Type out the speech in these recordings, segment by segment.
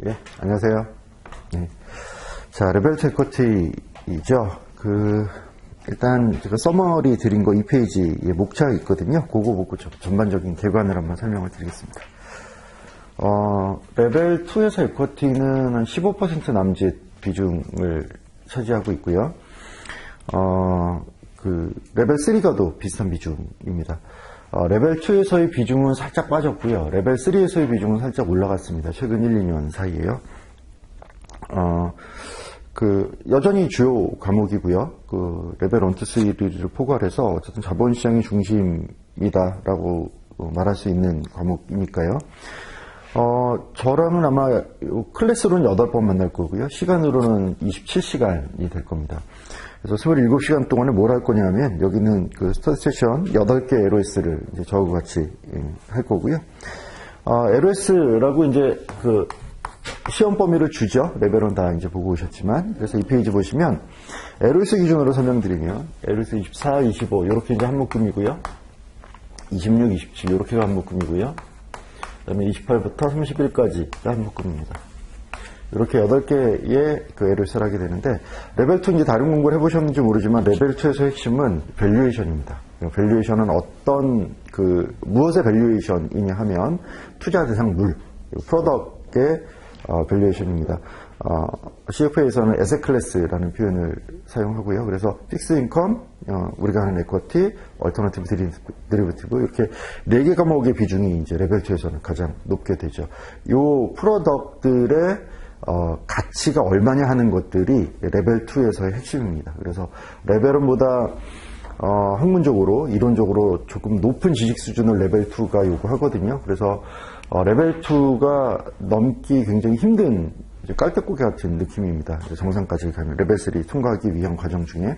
예, 안녕하세요. 네. 자, 레벨 2 에쿼티이죠. 일단 제가 서머리 드린 거 2페이지에 목차가 있거든요. 그거 보고 전반적인 개관을 한번 설명을 드리겠습니다. 레벨 2에서 에쿼티는 한 15% 남짓 비중을 차지하고 있고요. 레벨 3가도 비슷한 비중입니다. 레벨 2에서의 비중은 살짝 빠졌고요. 레벨 3에서의 비중은 살짝 올라갔습니다. 최근 1, 2년 사이에요. 여전히 주요 과목이고요. 레벨 1, 2, 3를 포괄해서 어쨌든 자본시장이 중심이다라고 말할 수 있는 과목이니까요. 저랑은 아마 클래스로는 8번 만날 거고요. 시간으로는 27시간이 될 겁니다. 그래서 27시간 동안에 뭘 할 거냐면, 여기는 스터디 세션 8개 LOS를 이제 저하고 같이 할 거고요. LOS라고 이제 시험 범위를 주죠. 레벨은 다 이제 보고 오셨지만. 그래서 이 페이지 보시면, LOS 기준으로 설명드리면, LOS 24, 25, 요렇게 이제 한 묶음이고요. 26, 27, 요렇게가 한 묶음이고요. 그 다음에 28부터 31까지가 한 묶음입니다. 이렇게 8개의 LOS를 하게 되는데, 레벨 2 이제 다른 공부를 해보셨는지 모르지만, 레벨 2에서 핵심은 밸류에이션입니다. 밸류에이션은 무엇의 밸류에이션이냐 하면, 투자 대상 물, 프로덕트의 밸류에이션입니다. CFA에서는 에셋 클래스라는 표현을 사용하고요. 그래서 픽스 인컴, 우리가 하는 에쿼티, 얼터너티브 데리버티브, 이렇게 4개 과목의 비중이 이제 레벨 2에서는 가장 높게 되죠. 요 프로덕트들의 가치가 얼마냐 하는 것들이 레벨 2에서의 핵심입니다. 그래서 레벨 1보다 학문적으로, 이론적으로 조금 높은 지식 수준을 레벨 2가 요구하거든요. 그래서 레벨 2가 넘기 굉장히 힘든 깔때고기 같은 느낌입니다. 정상까지 가면 레벨 3 통과하기 위한 과정 중에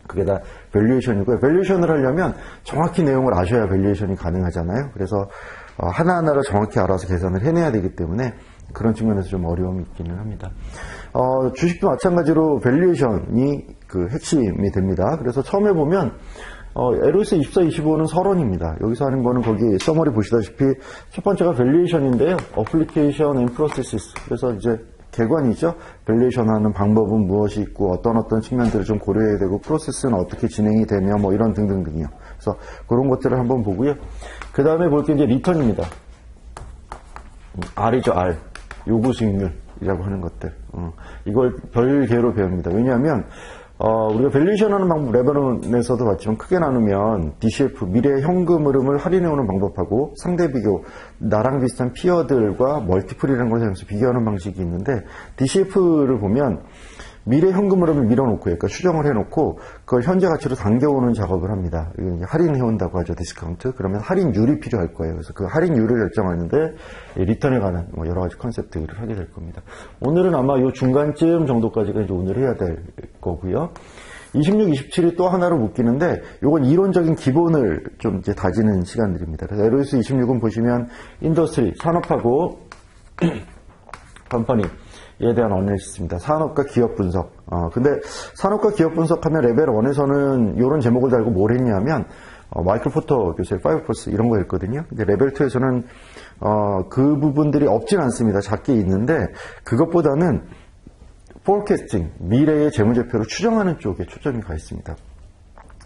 그게 다 밸류에이션이고요. 밸류에이션을 하려면 정확히 내용을 아셔야 밸류에이션이 가능하잖아요. 그래서 하나하나를 정확히 알아서 계산을 해내야 되기 때문에 그런 측면에서 좀 어려움이 있기는 합니다. 주식도 마찬가지로 밸류에이션이 핵심이 됩니다. 그래서 처음에 보면 LOS 24, 25는 서론입니다. 여기서 하는 거는 거기 서머리 보시다시피 첫 번째가 밸류에이션인데요. 어플리케이션 앤 프로세시스. 그래서 이제 개관이죠. 밸류에이션 하는 방법은 무엇이 있고 어떤 측면들을 좀 고려해야 되고 프로세스는 어떻게 진행이 되며 뭐 이런 등등등이요. 그래서 그런 것들을 한번 보고요. 그 다음에 볼 게 이제 리턴입니다. R이죠, R. 요구 수익률이라고 하는 것들. 이걸 별개로 배웁니다. 왜냐하면 우리가 밸류에이션 하는 방법, 레벨 1에서도 봤지만 크게 나누면 DCF, 미래 현금 흐름을 할인해오는 방법하고 상대 비교, 나랑 비슷한 피어들과 멀티플이라는 걸 사용해서 비교하는 방식이 있는데, DCF를 보면 미래 현금 흐름을 밀어놓고, 그러니까 추정을 해놓고 그걸 현재 가치로 당겨오는 작업을 합니다. 할인해온다고 하죠, 디스카운트. 그러면 할인율이 필요할 거예요. 그래서 그 할인율을 결정하는데 리턴에 관한 여러 가지 컨셉들을 하게 될 겁니다. 오늘은 아마 요 중간쯤 정도까지가 이제 오늘 해야 될 거고요. 26, 27이 또 하나로 묶이는데, 요건 이론적인 기본을 좀 이제 다지는 시간들입니다. 그래서 LOS 26은 보시면 인더스트리, 산업하고 컴퍼니에 대한 어널리시스입니다. 산업과 기업 분석. 근데 산업과 기업 분석하면 레벨 1에서는 이런 제목을 달고 뭘 했냐면, 마이클 포터 교수의 5포스 이런 거 했거든요. 근데 레벨 2에서는 그 부분들이 없진 않습니다. 작게 있는데, 그것보다는 포캐스팅, 미래의 재무제표를 추정하는 쪽에 초점이 가 있습니다.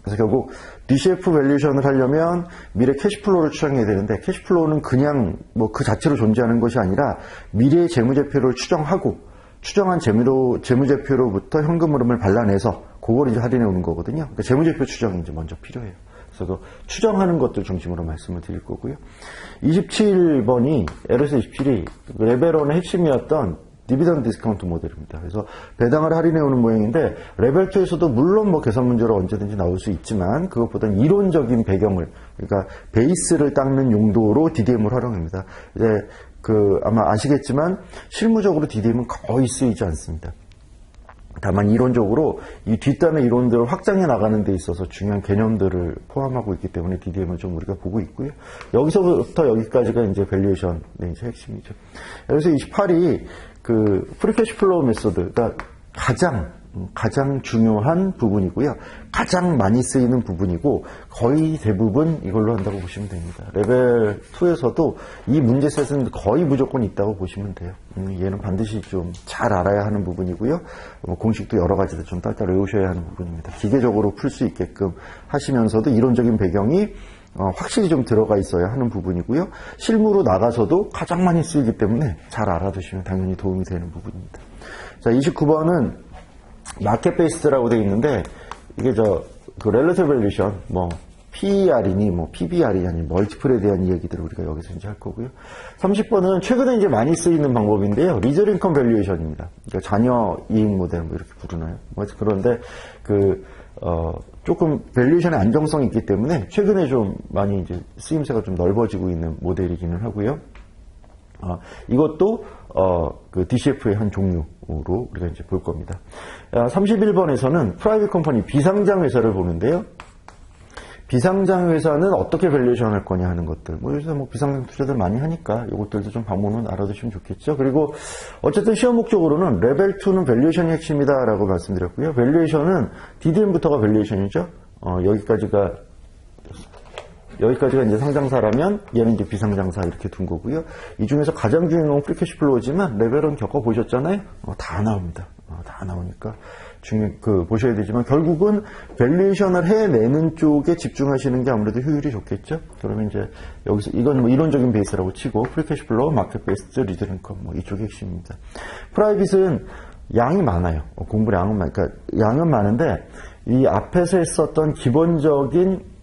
그래서 결국 DCF 밸류에이션을 하려면 미래 캐시플로우를 추정해야 되는데, 캐시플로우는 그냥 그 자체로 존재하는 것이 아니라 미래의 재무제표를 추정하고, 추정한 재무제표로부터 현금 흐름을 발라내서 그걸 이제 할인해 오는 거거든요. 그러니까 재무제표 추정이 이제 먼저 필요해요. 그래서 추정하는 것들 중심으로 말씀을 드릴 거고요. 27번이, LOS 27이 레벨 1의 핵심이었던 디비던드 디스카운트 모델입니다. 그래서 배당을 할인해 오는 모양인데, 레벨 2에서도 물론 계산 문제로 언제든지 나올 수 있지만, 그것보다는 이론적인 배경을, 그러니까 베이스를 닦는 용도로 DDM을 활용합니다. 이제 아마 아시겠지만 실무적으로 DDM은 거의 쓰이지 않습니다. 다만 이론적으로 이 뒷단의 이론들을 확장해 나가는 데 있어서 중요한 개념들을 포함하고 있기 때문에 DDM을 좀 우리가 보고 있고요. 여기서부터 여기까지가 이제 밸류에이션의 이제 핵심이죠. 그래서 28이 프리캐시플로우 메소드, 그러니까 가장 가장 중요한 부분이고요. 가장 많이 쓰이는 부분이고 거의 대부분 이걸로 한다고 보시면 됩니다. 레벨 2에서도 이 문제셋은 거의 무조건 있다고 보시면 돼요. 얘는 반드시 좀 잘 알아야 하는 부분이고요. 공식도 여러 가지를 좀 딸딸 외우셔야 하는 부분입니다. 기계적으로 풀 수 있게끔 하시면서도 이론적인 배경이 확실히 좀 들어가 있어야 하는 부분이고요. 실무로 나가서도 가장 많이 쓰이기 때문에 잘 알아두시면 당연히 도움이 되는 부분입니다. 자, 29번은 마켓 베이스드라고 되어 있는데 이게 그 렐러티브 밸류에이션 PER이니 PBR이니 아니 멀티플에 대한 이야기들을 우리가 여기서 이제 할 거고요. 30번은 최근에 이제 많이 쓰이는 방법인데요. 리저드 인컴 밸류에이션입니다. 그러니까 자녀 이익 모델 이렇게 부르나요? 그런데 조금 밸류에이션의 안정성이 있기 때문에 최근에 좀 많이 이제 쓰임새가 좀 넓어지고 있는 모델이기는 하고요. 이것도 그 DCF의 한 종류로 우리가 이제 볼 겁니다. 31번에서는 프라이빗 컴퍼니 비상장 회사를 보는데요. 비상장 회사는 어떻게 밸류에이션 할 거냐 하는 것들. 요새 비상장 투자들 많이 하니까 이것들도 좀 방문은 알아두시면 좋겠죠. 그리고 어쨌든 시험 목적으로는 레벨 2는 밸류에이션이 핵심이다라고 말씀드렸고요. 밸류에이션은 DDM부터가 밸류에이션이죠. 여기까지가 이제 상장사라면 얘는 이제 비상장사 이렇게 둔 거고요. 이 중에서 가장 중요한 건 프리캐시 플로우지만 레벨은 겪어보셨잖아요. 다 나옵니다. 다 나오니까 보셔야 되지만 결국은 밸류에이션을 해내는 쪽에 집중하시는 게 아무래도 효율이 좋겠죠. 그러면 이제 여기서 이건 이론적인 베이스라고 치고 프리캐시 플로우, 마켓 베이스, 리저드 인컴 이쪽이 핵심입니다. 프라이빗은 양이 많아요. 공부량 양은 많은데 이 앞에서 했었던 기본적인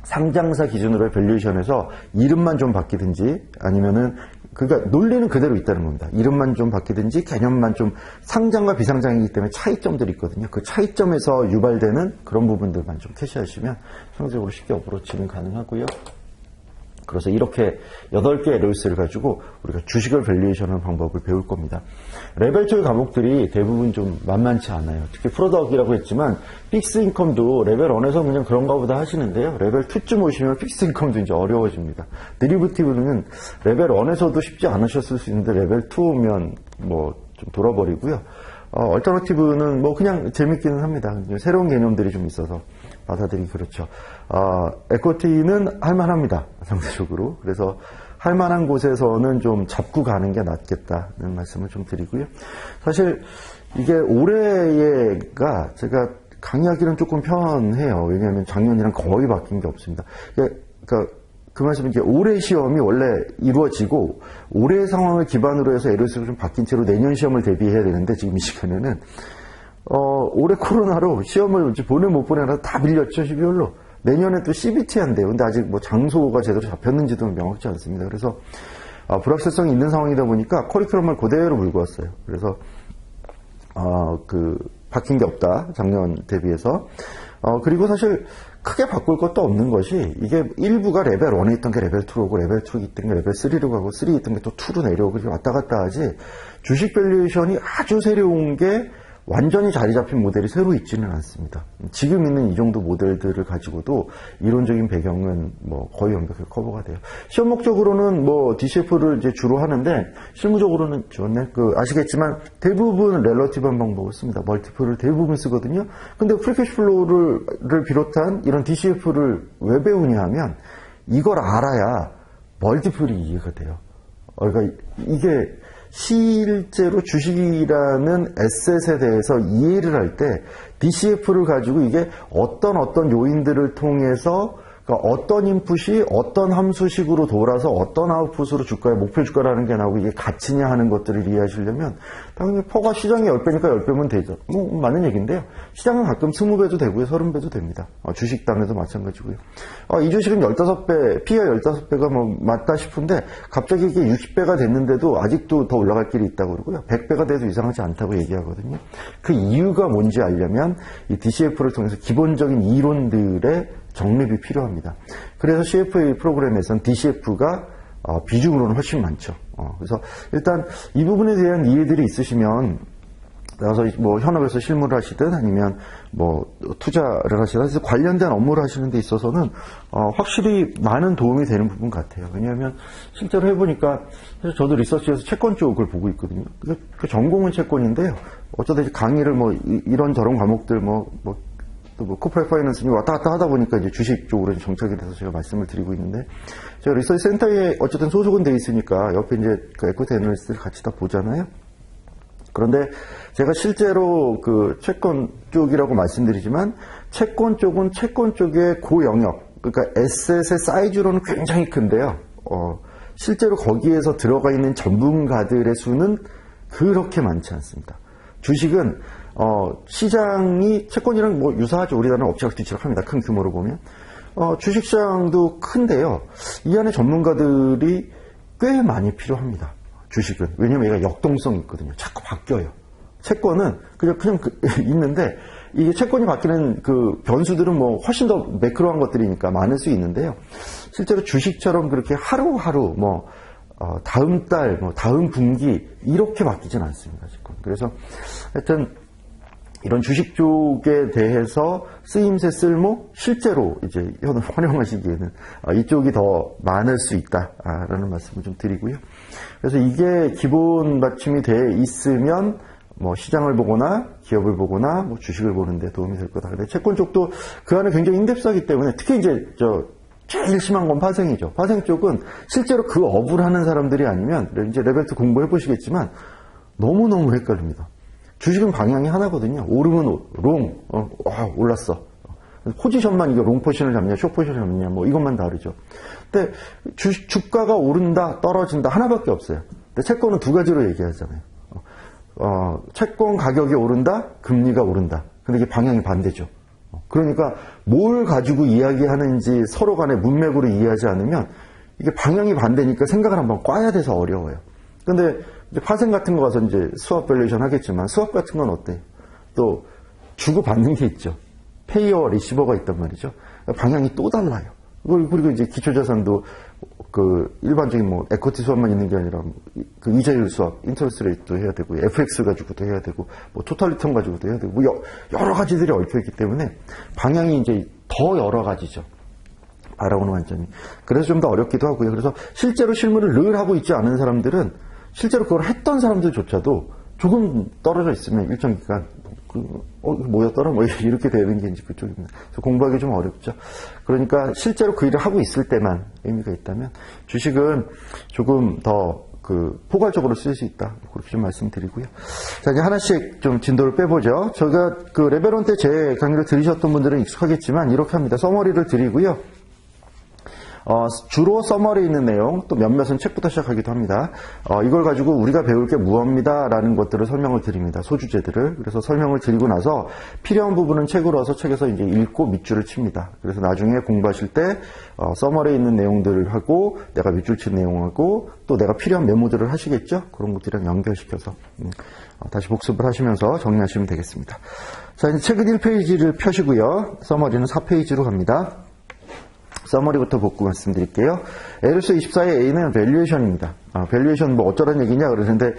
상장사 기준으로의 밸류에이션에서 이름만 좀 바뀌든지 아니면은 그러니까 논리는 그대로 있다는 겁니다. 이름만 좀 바뀌든지 개념만 좀 상장과 비상장이기 때문에 차이점들이 있거든요. 그 차이점에서 유발되는 그런 부분들만 좀 캐치하시면 상대적으로 쉽게 어프로치는 가능하고요. 그래서 이렇게 8개 LOS를 가지고 우리가 주식을 밸류에이션하는 방법을 배울 겁니다. 레벨 2의 과목들이 대부분 좀 만만치 않아요. 특히 프로덕이라고 했지만 픽스 인컴도 레벨 1에서 그냥 그런가 보다 하시는데요. 레벨 2쯤 오시면 픽스 인컴도 이제 어려워집니다. 데리버티브는 레벨 1에서도 쉽지 않으셨을 수 있는데 레벨 2 오면 좀 돌아버리고요. 얼터너티브는 그냥 재밌기는 합니다. 새로운 개념들이 좀 있어서 받아들이기 그렇죠. 에코티는 할만합니다. 상대적으로. 그래서 할만한 곳에서는 좀 잡고 가는 게 낫겠다는 말씀을 좀 드리고요. 사실 이게 올해가 제가 강의하기는 조금 편해요. 왜냐하면 작년이랑 거의 바뀐 게 없습니다. 그 말씀은 이제 올해 시험이 원래 이루어지고 올해 상황을 기반으로 해서 LOS가 좀 바뀐 채로 내년 시험을 대비해야 되는데 지금 이 시간에는 올해 코로나로 시험을 보내 못 보내라 다 밀렸죠. 12월로. 내년에 또 CBT 한대요. 근데 아직 장소가 제대로 잡혔는지도 명확치 않습니다. 그래서 불확실성이 있는 상황이다 보니까 커리큘럼을 그대로 물고 왔어요. 그래서 바뀐 게 없다. 작년 대비해서. 그리고 사실 크게 바꿀 것도 없는 것이 이게 일부가 레벨 1에 있던 게 레벨 2로 오고 레벨 2에 있던 게 레벨 3로 가고 3에 있던 게 또 2로 내려오고 이렇게 왔다 갔다 하지 주식 밸류에이션이 아주 새로운 게 완전히 자리 잡힌 모델이 새로 있지는 않습니다. 지금 있는 이 정도 모델들을 가지고도 이론적인 배경은 거의 완벽하게 커버가 돼요. 시험 목적으로는 DCF를 이제 주로 하는데 실무적으로는 아시겠지만 대부분 렐러티브한 방법을 씁니다. 멀티플을 대부분 쓰거든요. 근데 프리캐시 플로우를 비롯한 이런 DCF를 왜 배우냐 하면 이걸 알아야 멀티플이 이해가 돼요. 그러니까 이게 실제로 주식이라는 에셋에 대해서 이해를 할 때 DCF를 가지고 이게 어떤 요인들을 통해서 어떤 인풋이 어떤 함수식으로 돌아서 어떤 아웃풋으로 주가의 목표 주가라는 게 나오고 이게 가치냐 하는 것들을 이해하시려면 당연히 퍼가 시장의 10배니까 10배면 되죠. 맞는 얘기인데요. 시장은 가끔 20배도 되고요. 30배도 됩니다. 주식단에도 마찬가지고요. 이 주식은 15배, P가 15배가 맞다 싶은데 갑자기 이게 60배가 됐는데도 아직도 더 올라갈 길이 있다고 그러고요. 100배가 돼도 이상하지 않다고 얘기하거든요. 그 이유가 뭔지 알려면 이 DCF를 통해서 기본적인 이론들의 정립이 필요합니다. 그래서 CFA 프로그램에서는 DCF가 비중으로는 훨씬 많죠. 그래서 일단 이 부분에 대한 이해들이 있으시면 나가서 뭐 현업에서 실무를 하시든 아니면 뭐 투자를 하시든 해서 관련된 업무를 하시는 데 있어서는 확실히 많은 도움이 되는 부분 같아요. 왜냐하면 실제로 해보니까 사실 저도 리서치에서 채권 쪽을 보고 있거든요. 그 전공은 채권인데요. 어쩌다 이제 강의를 뭐 이런 저런 과목들 또 코퍼레이트 파이낸스니 왔다 갔다 하다 보니까 이제 주식 쪽으로 정착이 돼서 제가 말씀을 드리고 있는데, 제가 리서치 센터에 어쨌든 소속은 돼 있으니까 옆에 이제 그 에코티 애널리스트를 같이 다 보잖아요. 그런데 제가 실제로 그 채권 쪽이라고 말씀드리지만, 채권 쪽은 채권 쪽의 그 영역, 그러니까 에셋의 사이즈로는 굉장히 큰데요. 실제로 거기에서 들어가 있는 전문가들의 수는 그렇게 많지 않습니다. 주식은 시장이 채권이랑 뭐 유사하죠. 우리나라는 엎치락뒤치락합니다. 큰 규모로 보면. 주식시장도 큰데요. 이 안에 전문가들이 꽤 많이 필요합니다. 주식은. 왜냐면 얘가 역동성이 있거든요. 자꾸 바뀌어요. 채권은 그냥 있는데, 이게 채권이 바뀌는 그 변수들은 뭐 훨씬 더 매크로한 것들이니까 많을 수 있는데요. 실제로 주식처럼 그렇게 하루하루 다음 달, 다음 분기 이렇게 바뀌진 않습니다. 지금. 그래서 하여튼 이런 주식 쪽에 대해서 쓰임새 쓸모 실제로 이제 활용하시기에는 이쪽이 더 많을 수 있다라는 말씀을 좀 드리고요. 그래서 이게 기본 받침이 돼 있으면 뭐 시장을 보거나 기업을 보거나 뭐 주식을 보는데 도움이 될 거다. 근데 채권 쪽도 그 안에 굉장히 인덱스하기 때문에, 특히 이제 제일 심한 건 파생이죠. 파생 쪽은 실제로 그 업을 하는 사람들이 아니면, 이제 레벨 2 공부해 보시겠지만 너무너무 헷갈립니다. 주식은 방향이 하나거든요. 오르면 롱, 올랐어. 포지션만 이게 롱 포지션을 잡냐, 숏 포지션을 잡냐, 뭐 이것만 다르죠. 근데 주가가 오른다, 떨어진다 하나밖에 없어요. 근데 채권은 두 가지로 얘기하잖아요. 채권 가격이 오른다, 금리가 오른다. 근데 이게 방향이 반대죠. 그러니까 뭘 가지고 이야기하는지 서로 간에 문맥으로 이해하지 않으면 이게 방향이 반대니까 생각을 한번 꽈야 돼서 어려워요. 근데 이제 파생 같은 거 가서 이제 수업 밸류에이션 하겠지만, 수업 같은 건 어때요? 또 주고받는 게 있죠. 페이어와 리시버가 있단 말이죠. 방향이 또 달라요. 그리고 이제 기초자산도 그 일반적인 뭐 에코티 수업만 있는 게 아니라 그 이자율 수업, 인터레스트 레이트도 해야 되고, FX 가지고도 해야 되고, 뭐 토탈 리턴 가지고도 해야 되고, 뭐 여러 가지들이 얽혀 있기 때문에 방향이 이제 더 여러 가지죠. 바라보는 관점이. 그래서 좀 더 어렵기도 하고요. 그래서 실제로 실무를 늘 하고 있지 않은 사람들은, 실제로 그걸 했던 사람들조차도 조금 떨어져 있으면 일정 기간 뭐였더라? 뭐 이렇게 되는 게 이제 그쪽입니다. 그래서 공부하기 좀 어렵죠. 그러니까 실제로 그 일을 하고 있을 때만 의미가 있다면, 주식은 조금 더 포괄적으로 쓸 수 있다. 그렇게 좀 말씀드리고요. 자, 이제 하나씩 좀 진도를 빼보죠. 제가 그 레벨 1 때 제 강의를 들으셨던 분들은 익숙하겠지만 이렇게 합니다. 서머리를 드리고요. 주로 서머리에 있는 내용, 또 몇몇은 책부터 시작하기도 합니다. 이걸 가지고 우리가 배울 게 무엇입니다 라는 것들을 설명을 드립니다. 소주제들을. 그래서 설명을 드리고 나서 필요한 부분은 책으로 와서 책에서 이제 읽고 밑줄을 칩니다. 그래서 나중에 공부하실 때 서머리에 있는 내용들을 하고, 내가 밑줄 친 내용하고, 또 내가 필요한 메모들을 하시겠죠? 그런 것들이랑 연결시켜서 다시 복습을 하시면서 정리하시면 되겠습니다. 자, 이제 책은 1페이지를 펴시고요. 서머리는 4페이지로 갑니다. 서머리부터 복구 말씀드릴게요. 에르스 24의 A는 밸류에이션입니다. 밸류에이션 뭐 어쩌란 얘기냐 그러는데,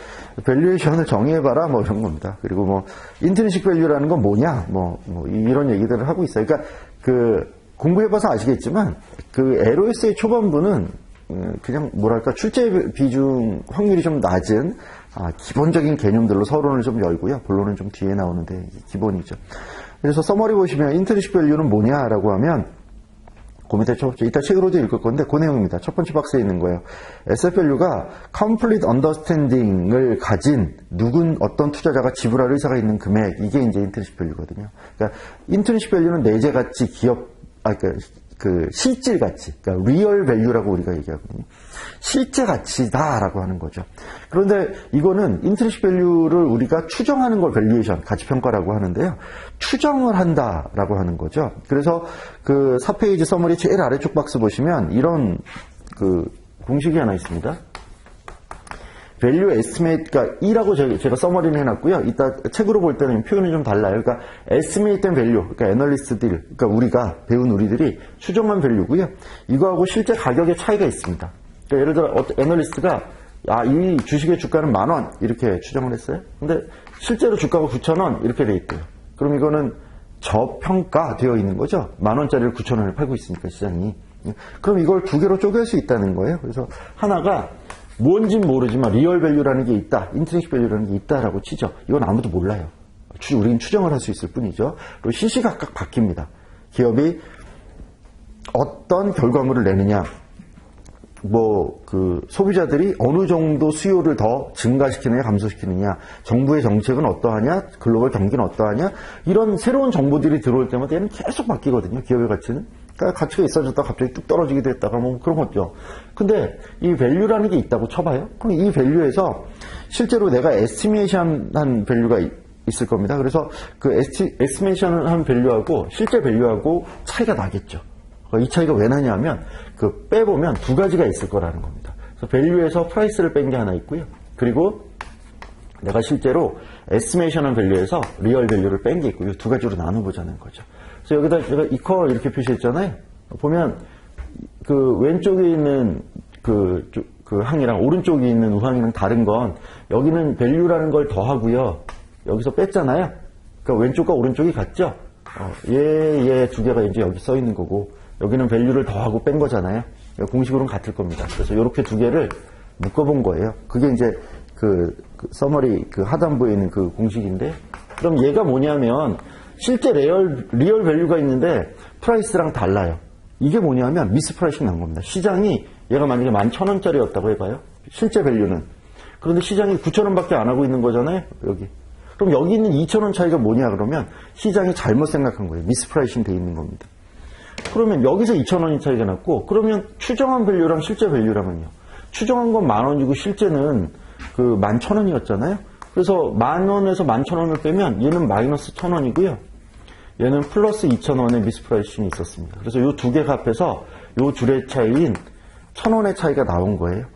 밸류에이션을 정의해봐라 뭐 이런 겁니다. 그리고 뭐 인트리식 밸류라는 건 뭐냐 뭐 이런 얘기들을 하고 있어요. 그러니까 공부해봐서 아시겠지만 LOS의 초반부는 그냥 뭐랄까 출제 비중 확률이 좀 낮은 기본적인 개념들로 서론을 좀 열고요. 본론은 좀 뒤에 나오는데 기본이죠. 그래서 서머리 보시면 인트리식 밸류는 뭐냐라고 하면, 그 밑에 이따 책으로도 읽을 건데 그 내용입니다. 첫 번째 박스에 있는 거예요. SF 밸류가 complete understanding을 가진 어떤 투자자가 지불할 의사가 있는 금액, 이게 이제 인트리식 밸류거든요. 그러니까 인트리식 밸류는 내재 가치, 그 실질 가치, 그러니까 리얼 밸류라고 우리가 얘기하거든요. 실제 가치다라고 하는 거죠. 그런데 이거는 인트리식 밸류를 우리가 추정하는 걸 밸류에이션, 가치평가라고 하는데요. 추정을 한다라고 하는 거죠. 그래서 그 4페이지 서머리 제일 아래쪽 박스 보시면 이런 그 공식이 하나 있습니다. value estimate, 그러니까 E라고 제가 서머리는 해놨고요. 이따 책으로 볼 때는 표현이 좀 달라요. 그러니까 estimate value, 그러니까 애널리스트들, 그러니까 우리가 배운 우리들이 추정한 밸류고요. 이거하고 실제 가격의 차이가 있습니다. 그러니까 예를 들어 애널리스트가 이 주식의 주가는 10,000원 이렇게 추정을 했어요. 근데 실제로 주가가 9,000원 이렇게 돼 있대요. 그럼 이거는 저평가되어 있는 거죠. 10,000원짜리를 9,000원에 팔고 있으니까 시장이. 그럼 이걸 두 개로 쪼갤 수 있다는 거예요. 그래서 하나가 뭔진 모르지만 리얼 밸류라는 게 있다, 인트리식 밸류라는 게 있다라고 치죠. 이건 아무도 몰라요. 우리는 추정을 할 수 있을 뿐이죠. 그리고 시시각각 바뀝니다. 기업이 어떤 결과물을 내느냐, 소비자들이 어느 정도 수요를 더 증가시키느냐, 감소시키느냐, 정부의 정책은 어떠하냐, 글로벌 경기는 어떠하냐, 이런 새로운 정보들이 들어올 때마다 얘는 계속 바뀌거든요, 기업의 가치는. 그러니까 가치가 있어졌다가 갑자기 뚝 떨어지기도 했다가 그런 거죠. 근데 이 밸류라는 게 있다고 쳐봐요. 그럼 이 밸류에서 실제로 내가 에스티메이션한 밸류가 있을 겁니다. 그래서 그 에스티메이션한 밸류하고 실제 밸류하고 차이가 나겠죠. 이 차이가 왜 나냐면 빼보면 두 가지가 있을 거라는 겁니다. 그래서 밸류에서 프라이스를 뺀 게 하나 있고요. 그리고 내가 실제로 에스티메이션한 밸류에서 리얼 밸류를 뺀 게 있고요. 두 가지로 나눠보자는 거죠. 그래서 여기다 제가 이퀄 이렇게 표시했잖아요. 보면 왼쪽에 있는 그 항이랑 오른쪽에 있는 우항이랑 다른 건 여기는 밸류라는 걸 더하고요. 여기서 뺐잖아요. 그러니까 왼쪽과 오른쪽이 같죠? 얘 두 개가 이제 여기 써 있는 거고, 여기는 밸류를 더하고 뺀 거잖아요. 공식으로는 같을 겁니다. 그래서 이렇게 두 개를 묶어본 거예요. 그게 이제 서머리 하단부에 있는 그 공식인데, 그럼 얘가 뭐냐면 실제 리얼 밸류가 있는데 프라이스랑 달라요. 이게 뭐냐면 미스프라이싱 난 겁니다. 시장이 얘가 만약에 11,000원짜리였다고 해봐요. 실제 밸류는. 그런데 시장이 9,000원밖에 안 하고 있는 거잖아요. 여기. 그럼 여기 있는 2,000원 차이가 뭐냐 그러면 시장이 잘못 생각한 거예요. 미스프라이싱 돼 있는 겁니다. 그러면 여기서 2,000원이 차이가 났고, 그러면 추정한 밸류랑 실제 밸류랑은요. 추정한 건 10,000원이고 실제는 11,000원이었잖아요. 그래서 10,000원에서 11,000원을 빼면 얘는 마이너스 1,000원이고요. 얘는 플러스 2,000원의 미스프라이싱이 있었습니다. 그래서 이 두 개가 합해서 이 둘의 차이인 1,000원의 차이가 나온 거예요.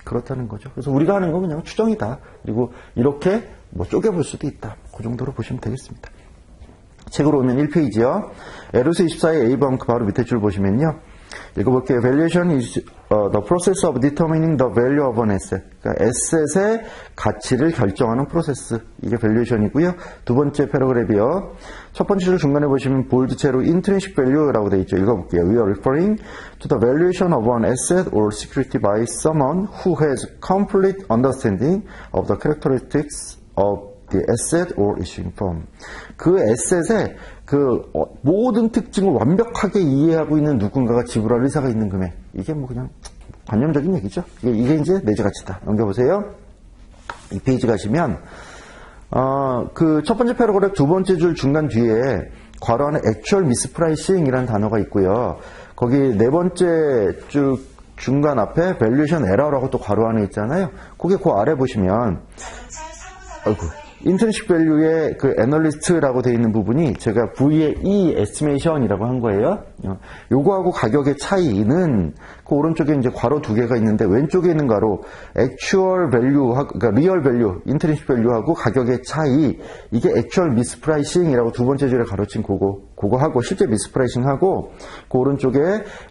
그렇다는 거죠. 그래서 우리가 하는 건 그냥 추정이다. 그리고 이렇게 쪼개볼 수도 있다. 그 정도로 보시면 되겠습니다. 책으로 오면 1페이지요. 에르스 24의 A번 바로 밑에 줄 보시면요. 읽어볼게요. Valuation is the process of determining the value of an asset. 그러니까 에셋의 가치를 결정하는 프로세스. 이게 valuation이고요. 두 번째 패러그래프요. 첫 번째 줄 중간에 보시면 볼드체로 intrinsic value라고 되어 있죠. 읽어볼게요. We are referring to the valuation of an asset or security by someone who has complete understanding of the characteristics of the asset or issuing firm. 그 에셋의 모든 특징을 완벽하게 이해하고 있는 누군가가 지불할 의사가 있는 금액. 이게 그냥 관념적인 얘기죠. 이게 이제 내재 가치다. 넘겨보세요. 이 페이지 가시면, 첫 번째 패러그래프 두 번째 줄 중간 뒤에 괄호 안에 actual mispricing이라는 단어가 있고요. 거기 네 번째 쭉 중간 앞에 valuation error라고 또 괄호 안에 있잖아요. 그게 그 아래 보시면, 인트리식 밸류의 애널리스트라고 되어 있는 부분이 제가 VE 에스티메이션이라고 한 거예요. 요거하고 가격의 차이는 그 오른쪽에 이제 괄호 두 개가 있는데 왼쪽에 있는 괄호 액츄얼 밸류, 그러니까 리얼 밸류, 인트리식 밸류하고 가격의 차이, 이게 액츄얼 미스프라이싱이라고 두 번째 줄에 가로친 그거하고 실제 미스프라이싱하고 그 오른쪽에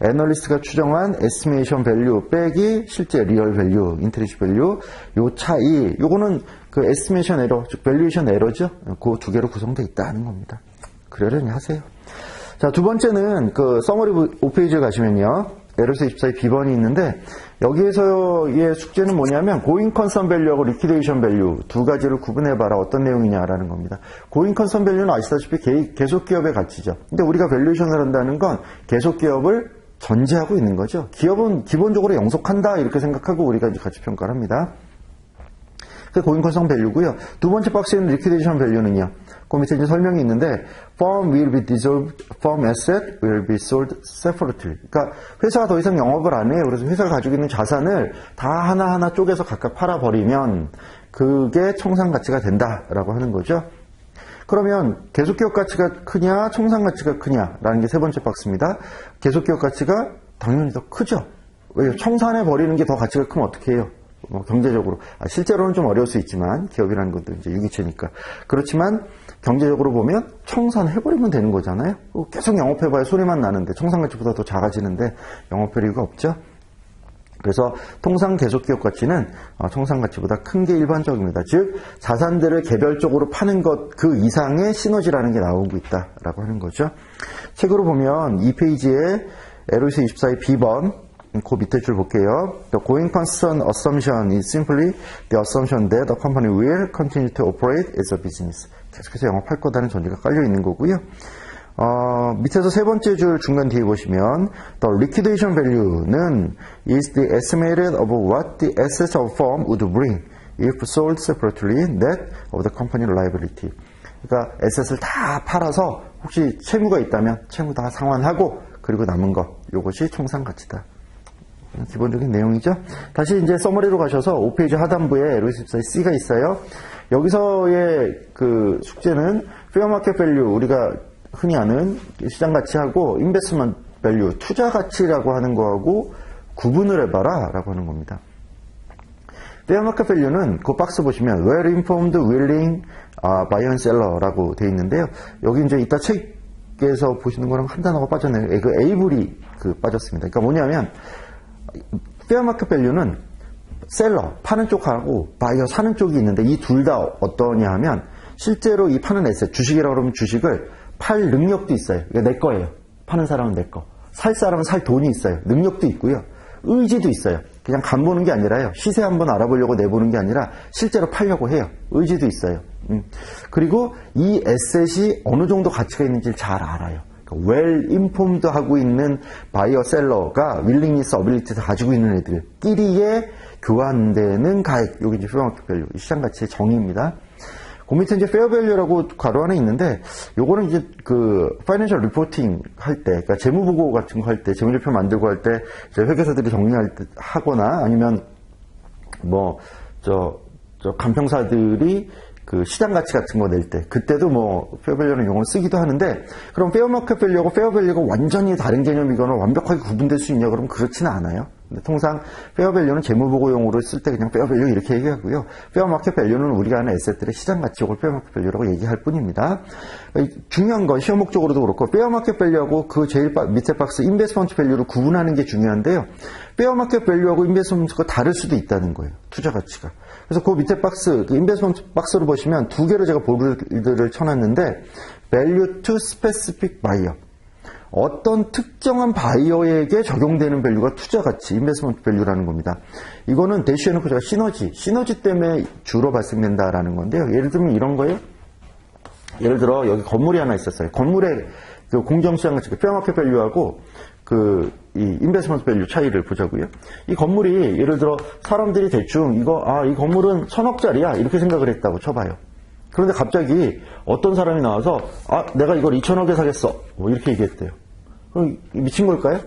애널리스트가 추정한 에스티메이션 밸류 빼기 실제 리얼 밸류, 인트리식 밸류, 요 차이, 요거는 에스티메이션 에러, 즉 밸류에이션 에러죠. 그 두 개로 구성되어 있다는 겁니다. 그러려니 하세요. 자, 두 번째는 서머리 5페이지에 가시면요. 에러스 24의 B번이 있는데 여기에서의 숙제는 뭐냐면 고잉 컨선 밸류하고 리퀴데이션 밸류 두 가지를 구분해봐라. 어떤 내용이냐라는 겁니다. 고잉 컨선 밸류는 아시다시피 계속 기업의 가치죠. 근데 우리가 밸류에이션을 한다는 건 계속 기업을 전제하고 있는 거죠. 기업은 기본적으로 영속한다 이렇게 생각하고 우리가 이제 가치 평가를 합니다. 그 고잉 컨선 밸류고요. 두 번째 박스에 있는 리퀴데이션 밸류는요. 그 밑에 이제 설명이 있는데 firm will be dissolved, firm asset will be sold separately. 그러니까 회사가 더 이상 영업을 안 해요. 그래서 회사가 가지고 있는 자산을 다 하나하나 쪼개서 각각 팔아버리면 그게 청산 가치가 된다라고 하는 거죠. 그러면 계속기업 가치가 크냐 청산 가치가 크냐라는 게 세 번째 박스입니다. 계속기업 가치가 당연히 더 크죠. 왜요? 청산해 버리는 게 더 가치가 크면 어떻게 해요? 경제적으로. 실제로는 좀 어려울 수 있지만, 기업이라는 것도 이제 유기체니까. 그렇지만, 경제적으로 보면 청산해버리면 되는 거잖아요. 계속 영업해봐야 소리만 나는데, 청산가치보다 더 작아지는데, 영업할 이유가 없죠. 그래서 통상 계속 기업 가치는 총상 가치보다 큰 게 일반적입니다. 즉 자산들을 개별적으로 파는 것 그 이상의 시너지라는 게 나오고 있다라고 하는 거죠. 책으로 보면 이 페이지에 LOC 24의 B번 그 밑에 줄 볼게요. The going concern assumption is simply the assumption that the company will continue to operate as a business. 계속해서 영업할 거다는 전제가 깔려 있는 거고요. 밑에서 세 번째 줄 중간 뒤에 보시면 the liquidation value는 is the estimated of what the assets of firm would bring if sold separately net of the company liability. 그러니까 에셋을 다 팔아서 혹시 채무가 있다면 채무 다 상환하고 그리고 남은 것 이것이 총상 가치다. 기본적인 내용이죠. 다시 이제 서머리로 가셔서 5페이지 하단부에 LOC14C가 있어요. 여기서의 그 숙제는 페어 마켓 밸류 우리가 흔히 아는 시장 가치하고 인베스트먼트 밸류 투자 가치라고 하는 거하고 구분을 해봐라 라고 하는 겁니다. 페어 마켓 밸류는 그 박스 보시면 well informed, willing, buyer and seller라고 되어 있는데요. 여기 이제 이따 책에서 보시는 거랑 한 단어가 빠졌네요. 그 able이 빠졌습니다. 그러니까 뭐냐면 페어 마켓 밸류는 셀러 파는 쪽하고 바이어 사는 쪽이 있는데 이 둘 다 어떠냐 하면 실제로 이 파는 에셋 주식이라고 그러면 주식을 팔 능력도 있어요. 이게 내 거예요. 파는 사람은 내 거. 살 사람은 살 돈이 있어요. 능력도 있고요. 의지도 있어요. 그냥 간 보는 게 아니라요. 시세 한번 알아보려고 내보는 게 아니라 실제로 팔려고 해요. 의지도 있어요. 그리고 이 에셋이 어느 정도 가치가 있는지를 잘 알아요. well informed 하고 있는 바이어 셀러가 willingness, ability를 가지고 있는 애들끼리의 교환되는 가액. 여기 이제 페어 마켓 밸류, 시장 가치의 정의입니다. 그 밑에 이제 페어 밸류라고 괄호 안에 있는데, 요거는 이제 그 파이낸셜 리포팅 할 때, 그러니까 재무 보고 같은 거 할 때, 재무제표 만들고 할 때, 이제 회계사들이 정리할 때 하거나 아니면 뭐 간평사들이 그 시장 가치 같은 거 낼 때, 그때도 뭐 페어 밸류라는 용어를 쓰기도 하는데, 그럼 페어 마켓 밸류하고 페어 밸류가 완전히 다른 개념이거나 완벽하게 구분될 수 있냐 그러면 그렇지는 않아요. 근데 통상 페어 밸류는 재무보고용으로 쓸 때 그냥 페어 밸류 이렇게 얘기하고요. 페어 마켓 밸류는 우리가 아는 에셋들의 시장 가치, 이걸 페어 마켓 밸류라고 얘기할 뿐입니다. 중요한 건 시험 목적으로도 그렇고 페어 마켓 밸류하고 그 제일 밑에 박스 인베스트먼트 밸류를 구분하는 게 중요한데요. 페어 마켓 밸류하고 인베스트먼트가 다를 수도 있다는 거예요. 투자 가치가. 그래서 그 밑에 박스, 그 인베스트먼트 박스로 보시면 두 개로 제가 볼들을 쳐놨는데 value to specific buyer. 어떤 특정한 바이어에게 적용되는 밸류가 투자 가치, 인베스트먼트 밸류라는 겁니다. 이거는 대시해놓고 제가 시너지 때문에 주로 발생된다라는 건데요. 예를 들면 이런 거예요. 예를 들어 여기 건물이 하나 있었어요. 건물의 그 공정시장 가치, 페어 마켓 밸류하고 이 인베스트먼트 밸류 차이를 보자고요. 이 건물이 예를 들어 사람들이 대충 이 건물은 1000억짜리야 이렇게 생각을 했다고 쳐봐요. 그런데 갑자기 어떤 사람이 나와서 내가 이걸 2000억에 사겠어 뭐 이렇게 얘기했대요. 그럼 미친 걸까요?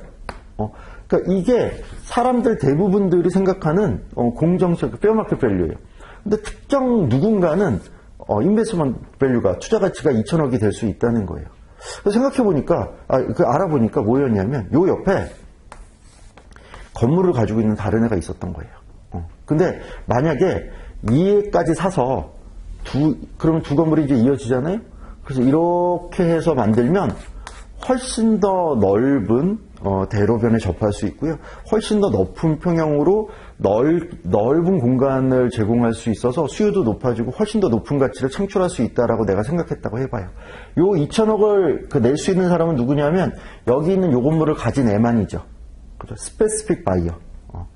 그러니까 이게 사람들 대부분들이 생각하는 공정시장 페어 마켓 밸류예요. 근데 특정 누군가는 인베스트먼트 밸류가 투자 가치가 2000억이 될 수 있다는 거예요. 그래서 생각해보니까, 알아보니까 뭐였냐면, 요 옆에 건물을 가지고 있는 다른 애가 있었던 거예요. 근데 만약에 이 애까지 사서 그러면 두 건물이 이제 이어지잖아요? 그래서 이렇게 해서 만들면 훨씬 더 넓은 대로변에 접할 수 있고요. 훨씬 더 높은 평형으로 넓은 공간을 제공할 수 있어서 수요도 높아지고 훨씬 더 높은 가치를 창출할 수 있다라고 내가 생각했다고 해봐요. 요 2000억을 낼 수 있는 사람은 누구냐면 여기 있는 요 건물을 가진 애만이죠. 그죠? 스페시픽 바이어.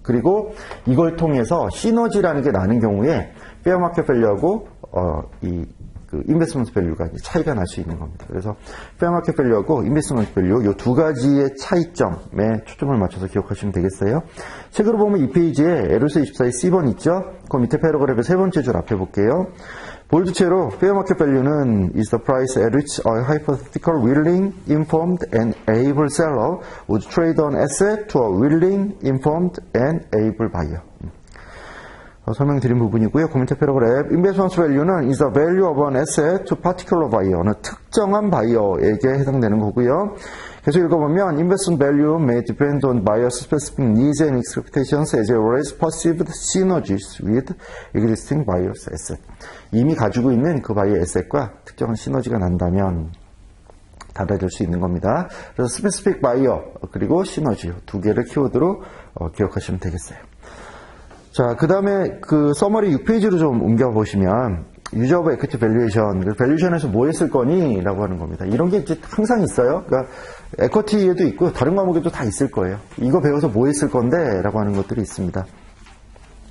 그리고 이걸 통해서 시너지라는 게 나는 경우에 페어 마켓 밸류하고 인베스트먼트 밸류가 차이가 날 수 있는 겁니다. 그래서 페어 마켓 밸류하고 인베스트먼트 밸류 이 두 가지의 차이점에 초점을 맞춰서 기억하시면 되겠어요. 책으로 보면 이 페이지에 LOC24의 C번 있죠? 그 밑에 패러그래프의 세 번째 줄 앞에 볼게요. 볼드체로 페어 마켓 밸류는 is the price at which a hypothetical willing, informed and able seller would trade an asset to a willing, informed and able buyer. 설명드린 부분이고요. 그 밑에 패러그래프 인베스트먼트 밸류는 is the value of an asset to particular buyer. 어느 특정한 바이어에게 해당되는 거고요. 계속 읽어보면 investment value may depend on buyer's specific needs and expectations as well as perceived synergies with existing buyer's asset. 이미 가지고 있는 그 바이어 에셋과 특정한 시너지가 난다면 달라질 수 있는 겁니다. 그래서 스페시픽 바이어 그리고 시너지 두 개를 키워드로 기억하시면 되겠어요. 자, 그 다음에 그 서머리 6페이지로 좀 옮겨보시면, 유저 오브 에퀴티 밸류에이션, 밸류에이션에서 뭐 했을 거니? 라고 하는 겁니다. 이런 게 이제 항상 있어요. 그러니까, 에쿼티에도 있고, 다른 과목에도 다 있을 거예요. 이거 배워서 뭐 했을 건데? 라고 하는 것들이 있습니다.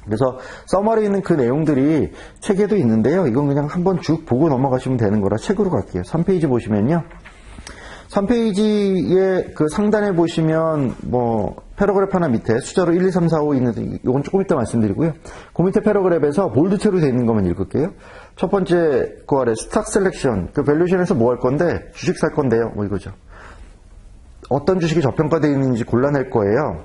그래서, 서머리에 있는 그 내용들이 책에도 있는데요. 이건 그냥 한번 쭉 보고 넘어가시면 되는 거라 책으로 갈게요. 3페이지 보시면요. 3페이지에 그 상단에 보시면 패러그래프 하나 밑에 숫자로 1, 2, 3, 4, 5 있는데 이건 조금 이따 말씀드리고요. 그 밑에 패러그래프에서 볼드체로 되어 있는 것만 읽을게요. 첫 번째 그 아래 스탁 셀렉션, 그 밸류에이션에서 뭐 할 건데 주식 살 건데요. 이거죠. 어떤 주식이 저평가되어 있는지 골라낼 거예요.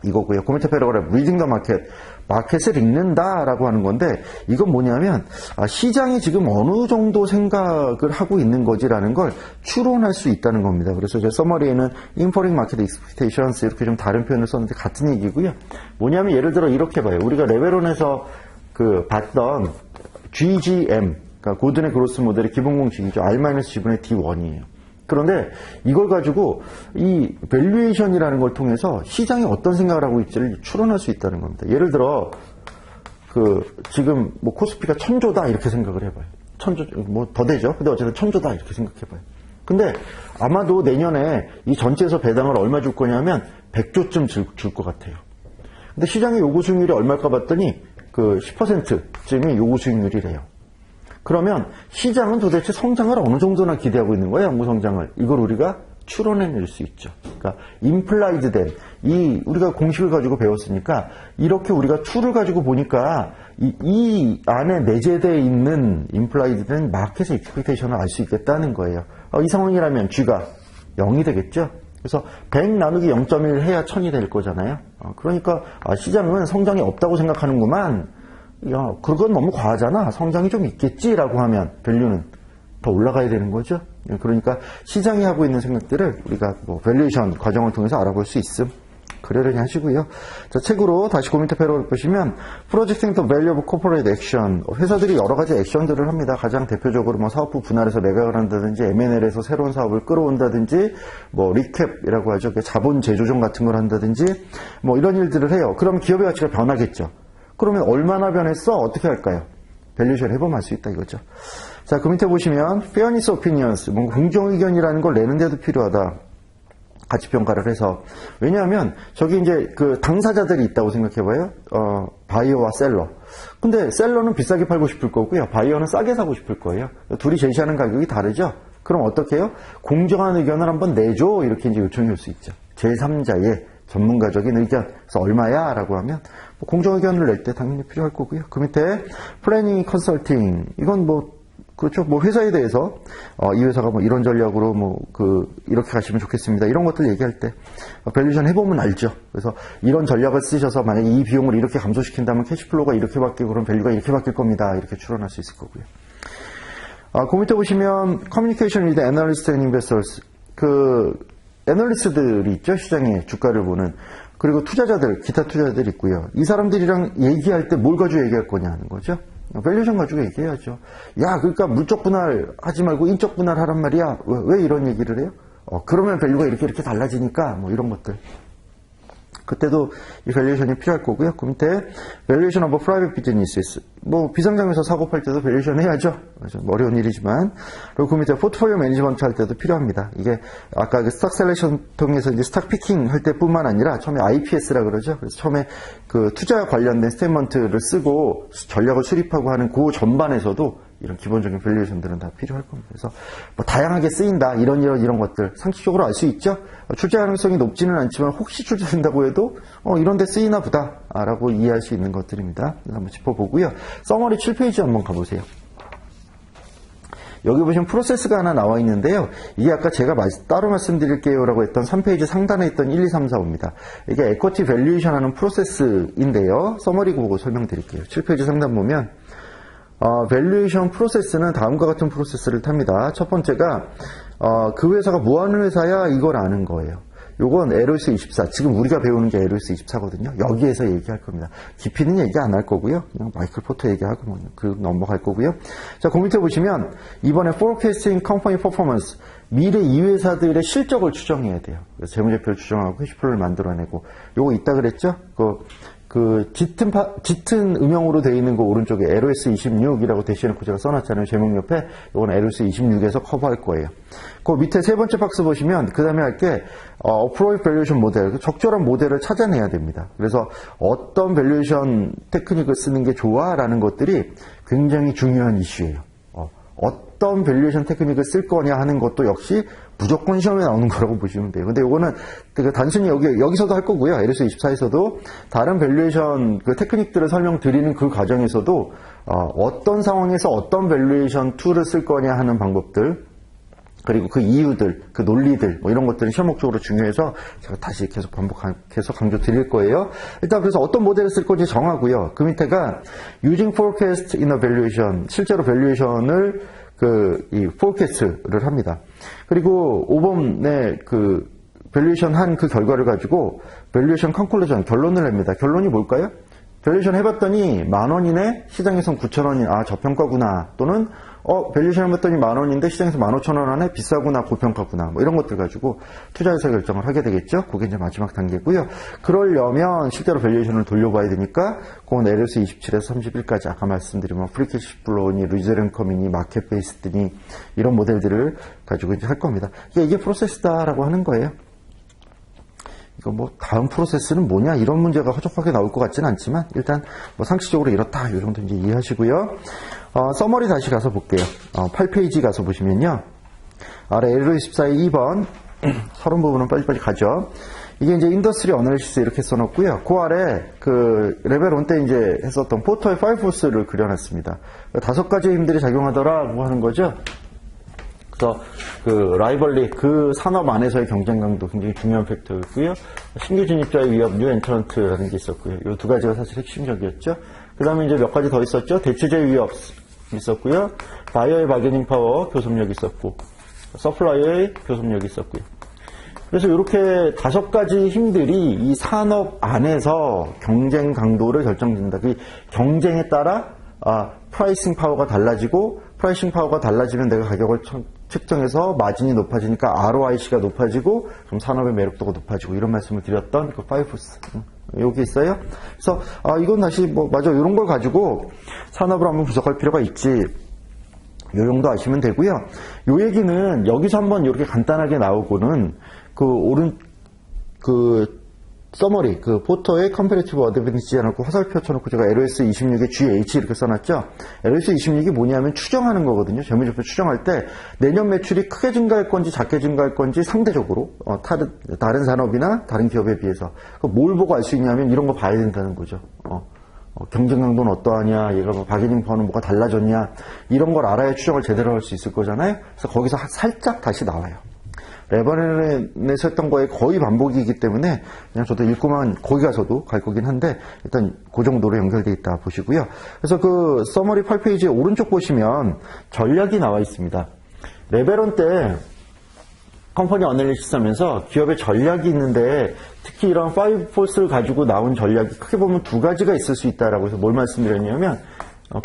이거고요. 그 밑에 패러그래프 리딩 더 마켓, 마켓을 읽는다라고 하는 건데 이건 뭐냐면 시장이 지금 어느 정도 생각을 하고 있는 거지라는 걸 추론할 수 있다는 겁니다. 그래서 제 서머리에는 inferring market expectations 이렇게 좀 다른 표현을 썼는데 같은 얘기고요. 뭐냐면 예를 들어 이렇게 봐요. 우리가 레벨론에서 그 봤던 GGM, 그러니까 고든의 그로스 모델의 기본 공식이죠. R-G분의 D1이에요. 그런데 이걸 가지고 이 밸류에이션이라는 걸 통해서 시장이 어떤 생각을 하고 있지를 추론할 수 있다는 겁니다. 예를 들어 지금 코스피가 1000조다 이렇게 생각을 해봐요. 1000조 더 되죠. 근데 어쨌든 1000조다 이렇게 생각해봐요. 근데 아마도 내년에 이 전체에서 배당을 얼마 줄 거냐면 100조쯤 줄 것 같아요. 근데 시장의 요구 수익률이 얼마일까 봤더니 10%쯤이 요구 수익률이래요. 그러면 시장은 도대체 성장을 어느 정도나 기대하고 있는 거예요? 연구 성장을. 이걸 우리가 추론해낼 수 있죠. 그러니까 implied 된 우리가 공식을 가지고 배웠으니까 이렇게 우리가 툴을 가지고 보니까 이 안에 내재되어 있는 implied 된 마켓의 expectation을 알 수 있겠다는 거예요. 이 상황이라면 G가 0이 되겠죠? 그래서 100 나누기 0.1 해야 1000이 될 거잖아요. 그러니까 시장은 성장이 없다고 생각하는구만. 야, 그건 너무 과하잖아. 성장이 좀 있겠지라고 하면 밸류는 더 올라가야 되는 거죠. 그러니까 시장이 하고 있는 생각들을 우리가 밸류에이션 과정을 통해서 알아볼 수 있음. 그러려니 하시고요. 자, 책으로 다시 그 밑에 패러그래프 보시면 Projecting the Value of Corporate Action. 회사들이 여러 가지 액션들을 합니다. 가장 대표적으로 사업부 분할해서 매각을 한다든지 M&L에서 새로운 사업을 끌어온다든지 리캡이라고 하죠. 자본 재조정 같은 걸 한다든지 이런 일들을 해요. 그럼 기업의 가치가 변하겠죠. 그러면 얼마나 변했어? 어떻게 할까요? 밸류에이션 해보면 알 수 있다 이거죠. 자, 그 밑에 보시면 fairness opinions, 공정 의견이라는 걸 내는데도 필요하다. 가치 평가를 해서. 왜냐하면 저기 이제 그 당사자들이 있다고 생각해봐요. 바이어와 셀러. 근데 셀러는 비싸게 팔고 싶을 거고요. 바이어는 싸게 사고 싶을 거예요. 둘이 제시하는 가격이 다르죠. 그럼 어떻게 해요? 공정한 의견을 한번 내줘 이렇게 이제 요청이 올 수 있죠. 제3자의 전문가적인 의견. 그래서 얼마야? 라고 하면 공정 의견을 낼 때 당연히 필요할 거고요. 그 밑에 플래닝 컨설팅. 이건 그렇죠. 회사에 대해서 이 회사가 이런 전략으로 이렇게 가시면 좋겠습니다. 이런 것들 얘기할 때 밸류에이션 해보면 알죠. 그래서 이런 전략을 쓰셔서 만약에 이 비용을 이렇게 감소시킨다면 캐시플로우가 이렇게 바뀌고 그럼 밸류가 이렇게 바뀔 겁니다. 이렇게 추론할 수 있을 거고요. 그 밑에 보시면 Communication with Analysts and Investors. 애널리스트들이 있죠. 시장의 주가를 보는. 그리고 투자자들, 기타 투자자들이 있고요. 이 사람들이랑 얘기할 때 뭘 가지고 얘기할 거냐 하는 거죠. 밸류에이션 가지고 얘기해야죠. 야, 그러니까 물적 분할 하지 말고 인적 분할 하란 말이야. 왜 이런 얘기를 해요? 그러면 밸류가 이렇게 달라지니까 이런 것들. 그때도 이 밸류에이션이 필요할 거고요. 그 밑에 밸류에이션 오브 프라이빗 비즈니스. 비상장에서 사고 팔 때도 밸류에이션 해야죠. 좀 어려운 일이지만. 그리고 그 밑에 포트폴리오 매니지먼트 할 때도 필요합니다. 이게 아까 그 스탁 셀렉션 통해서 이제 스탁 피킹 할 때뿐만 아니라 처음에 IPS라 그러죠. 그래서 처음에 그 투자 관련된 스테이트먼트를 쓰고 전략을 수립하고 하는 그 전반에서도 이런 기본적인 밸류에이션들은 다 필요할 겁니다. 그래서 다양하게 쓰인다. 이런 것들 상식적으로 알 수 있죠. 출제 가능성이 높지는 않지만 혹시 출제된다고 해도 이런 데 쓰이나 보다 라고 이해할 수 있는 것들입니다. 한번 짚어보고요. 서머리 7페이지 한번 가보세요. 여기 보시면 프로세스가 하나 나와 있는데요. 이게 아까 제가 따로 말씀드릴게요 라고 했던 3페이지 상단에 있던 1, 2, 3, 4, 5입니다. 이게 에쿼티 밸류에이션 하는 프로세스인데요. 서머리 보고 설명드릴게요. 7페이지 상단 보면 밸류에이션 프로세스는 다음과 같은 프로세스를 탑니다. 첫 번째가 그 회사가 뭐 하는 회사야 이걸 아는 거예요. 요건 LOS 24. 지금 우리가 배우는 게 LOS 24거든요. 여기에서 얘기할 겁니다. 깊이는 얘기 안 할 거고요. 그냥 마이클 포터 얘기하고 뭐 그 넘어갈 거고요. 자, 그 밑에 보시면 이번에 Forecasting Company Performance, 미래 이 회사들의 실적을 추정해야 돼요. 그래서 재무제표를 추정하고 캐시플로우를 만들어내고, 요거 있다 그랬죠? 짙은 음영으로 되어 있는 거 오른쪽에 LOS 26이라고 대시해놓고 제가 써놨잖아요. 제목 옆에. 이건 LOS 26에서 커버할 거예요. 그 밑에 세 번째 박스 보시면 그 다음에 할 게 Appropriate Valuation Model, 적절한 모델을 찾아내야 됩니다. 그래서 어떤 밸류에이션 테크닉을 쓰는 게 좋아? 라는 것들이 굉장히 중요한 이슈예요. 어떤 밸류에이션 테크닉을 쓸 거냐 하는 것도 역시 무조건 시험에 나오는 거라고 보시면 돼요. 근데 이거는 단순히 여기서도 할 거고요. LOS 24에서도 다른 밸류에이션 테크닉들을 설명드리는 그 과정에서도 어떤 상황에서 어떤 밸류에이션 툴을 쓸 거냐 하는 방법들, 그리고 그 이유들, 그 논리들, 뭐 이런 것들은 시험 목적으로 중요해서 제가 다시 계속 계속 강조 드릴 거예요. 일단 그래서 어떤 모델을 쓸 건지 정하고요. 그 밑에가 Using Forecast in a Valuation, 실제로 밸류에이션을 이 forecast를 합니다. 그리고 5번에 밸류에이션 한 그 결과를 가지고 밸류에이션 컨클루전, 결론을 냅니다. 결론이 뭘까요? 밸류에이션 해봤더니 10,000원이네, 시장에선 9,000원이, 저평가구나, 또는 밸류에이션 해봤더니 10,000원인데 시장에서 15,000원 하네, 비싸구나, 고평가구나, 뭐 이런 것들 가지고 투자해서 결정을 하게 되겠죠. 그게 이제 마지막 단계고요. 그러려면 실제로 밸류에이션을 돌려봐야 되니까 그건 LOS 27에서 31까지 아까 말씀드린 프리캐시플로우니, 리저랭컴이니, 마켓 베이스드니 이런 모델들을 가지고 이제 할 겁니다. 이게 프로세스다라고 하는 거예요. 이거 뭐 다음 프로세스는 뭐냐 이런 문제가 허접하게 나올 것 같지는 않지만 일단 뭐 상식적으로 이렇다 이 정도 이제 이해하시고요. 서머리 다시 가서 볼게요. 8페이지 가서 보시면요. 아래 LOS 24의 2번 서론 부분은 빨리빨리 가죠. 이게 이제 인더스트리 어널리시스 이렇게 써놓고요. 그 아래 레벨 1 때 이제 했었던 포터의 5포스를 그려놨습니다. 5가지의 힘들이 작용하더라고 하는 거죠. 그래서 라이벌리, 산업 안에서의 경쟁 강도 굉장히 중요한 팩터였고요. 신규 진입자의 위협, 뉴 엔트런트라는 게 있었고요. 이 2가지가 사실 핵심적이었죠. 그 다음에 이제 몇 가지 더 있었죠. 대체제의 위협 있었고요. 바이어의 바게닝 파워, 교섭력이 있었고, 서플라이어의 교섭력이 있었고요. 그래서 이렇게 5가지 힘들이 이 산업 안에서 경쟁 강도를 결정짓는다. 그 경쟁에 따라 프라이싱 파워가 달라지고, 프라이싱 파워가 달라지면 내가 가격을 측정해서 마진이 높아지니까 ROIC가 높아지고 그럼 산업의 매력도가 높아지고 이런 말씀을 드렸던 그 5포스 여기 있어요. 그래서 이건 다시 맞아 이런 걸 가지고 산업을 한번 분석할 필요가 있지. 요 정도 아시면 되고요. 요 얘기는 여기서 한번 이렇게 간단하게 나오고는 서머리, 포터의 컴패리티브 어드밴티지 해놓고 화살표 쳐놓고 제가 LOS 26에 GH 이렇게 써놨죠. LOS 26이 뭐냐면 추정하는 거거든요. 재무제표 추정할 때 내년 매출이 크게 증가할 건지 작게 증가할 건지 상대적으로 다른 산업이나 다른 기업에 비해서 뭘 보고 알 수 있냐면 이런 거 봐야 된다는 거죠. 경쟁 강도는 어떠하냐, 얘가 바게닝 파워는 뭐가 달라졌냐 이런 걸 알아야 추정을 제대로 할 수 있을 거잖아요. 그래서 거기서 살짝 다시 나와요. 레버넌에서 했던 거에 거의 반복이기 때문에 그냥 저도 읽고만 거기 가서도 갈 거긴 한데 일단 그 정도로 연결되어 있다 보시고요. 그래서 서머리 8페이지에 오른쪽 보시면 전략이 나와 있습니다. 레벨 1 때 컴퍼니 어널리시스 하면서 기업의 전략이 있는데 특히 이런 5포스를 가지고 나온 전략이 크게 보면 2가지가 있을 수 있다라고 해서 뭘 말씀드렸냐면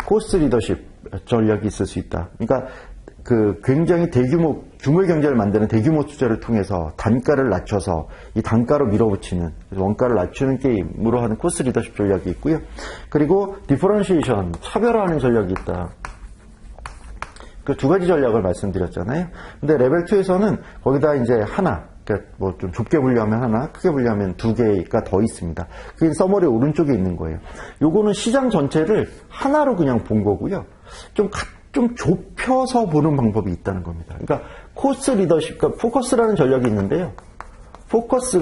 코스트 리더십 전략이 있을 수 있다. 그러니까 굉장히 규모의 경제를 만드는 대규모 투자를 통해서 단가를 낮춰서 이 단가로 밀어붙이는, 원가를 낮추는 게임으로 하는 코스트 리더십 전략이 있고요. 그리고 디퍼런시에이션, 차별화하는 전략이 있다. 그 2가지 전략을 말씀드렸잖아요. 근데 레벨 2에서는 거기다 이제 하나, 그러니까 좀 좁게 분류하면 하나, 크게 분류하면 2개가 더 있습니다. 그게 서머리 오른쪽에 있는 거예요. 요거는 시장 전체를 하나로 그냥 본 거고요. 좀 좁혀서 보는 방법이 있다는 겁니다. 그러니까 코스트 리더십, 그러니까 포커스라는 전략이 있는데요. 코스트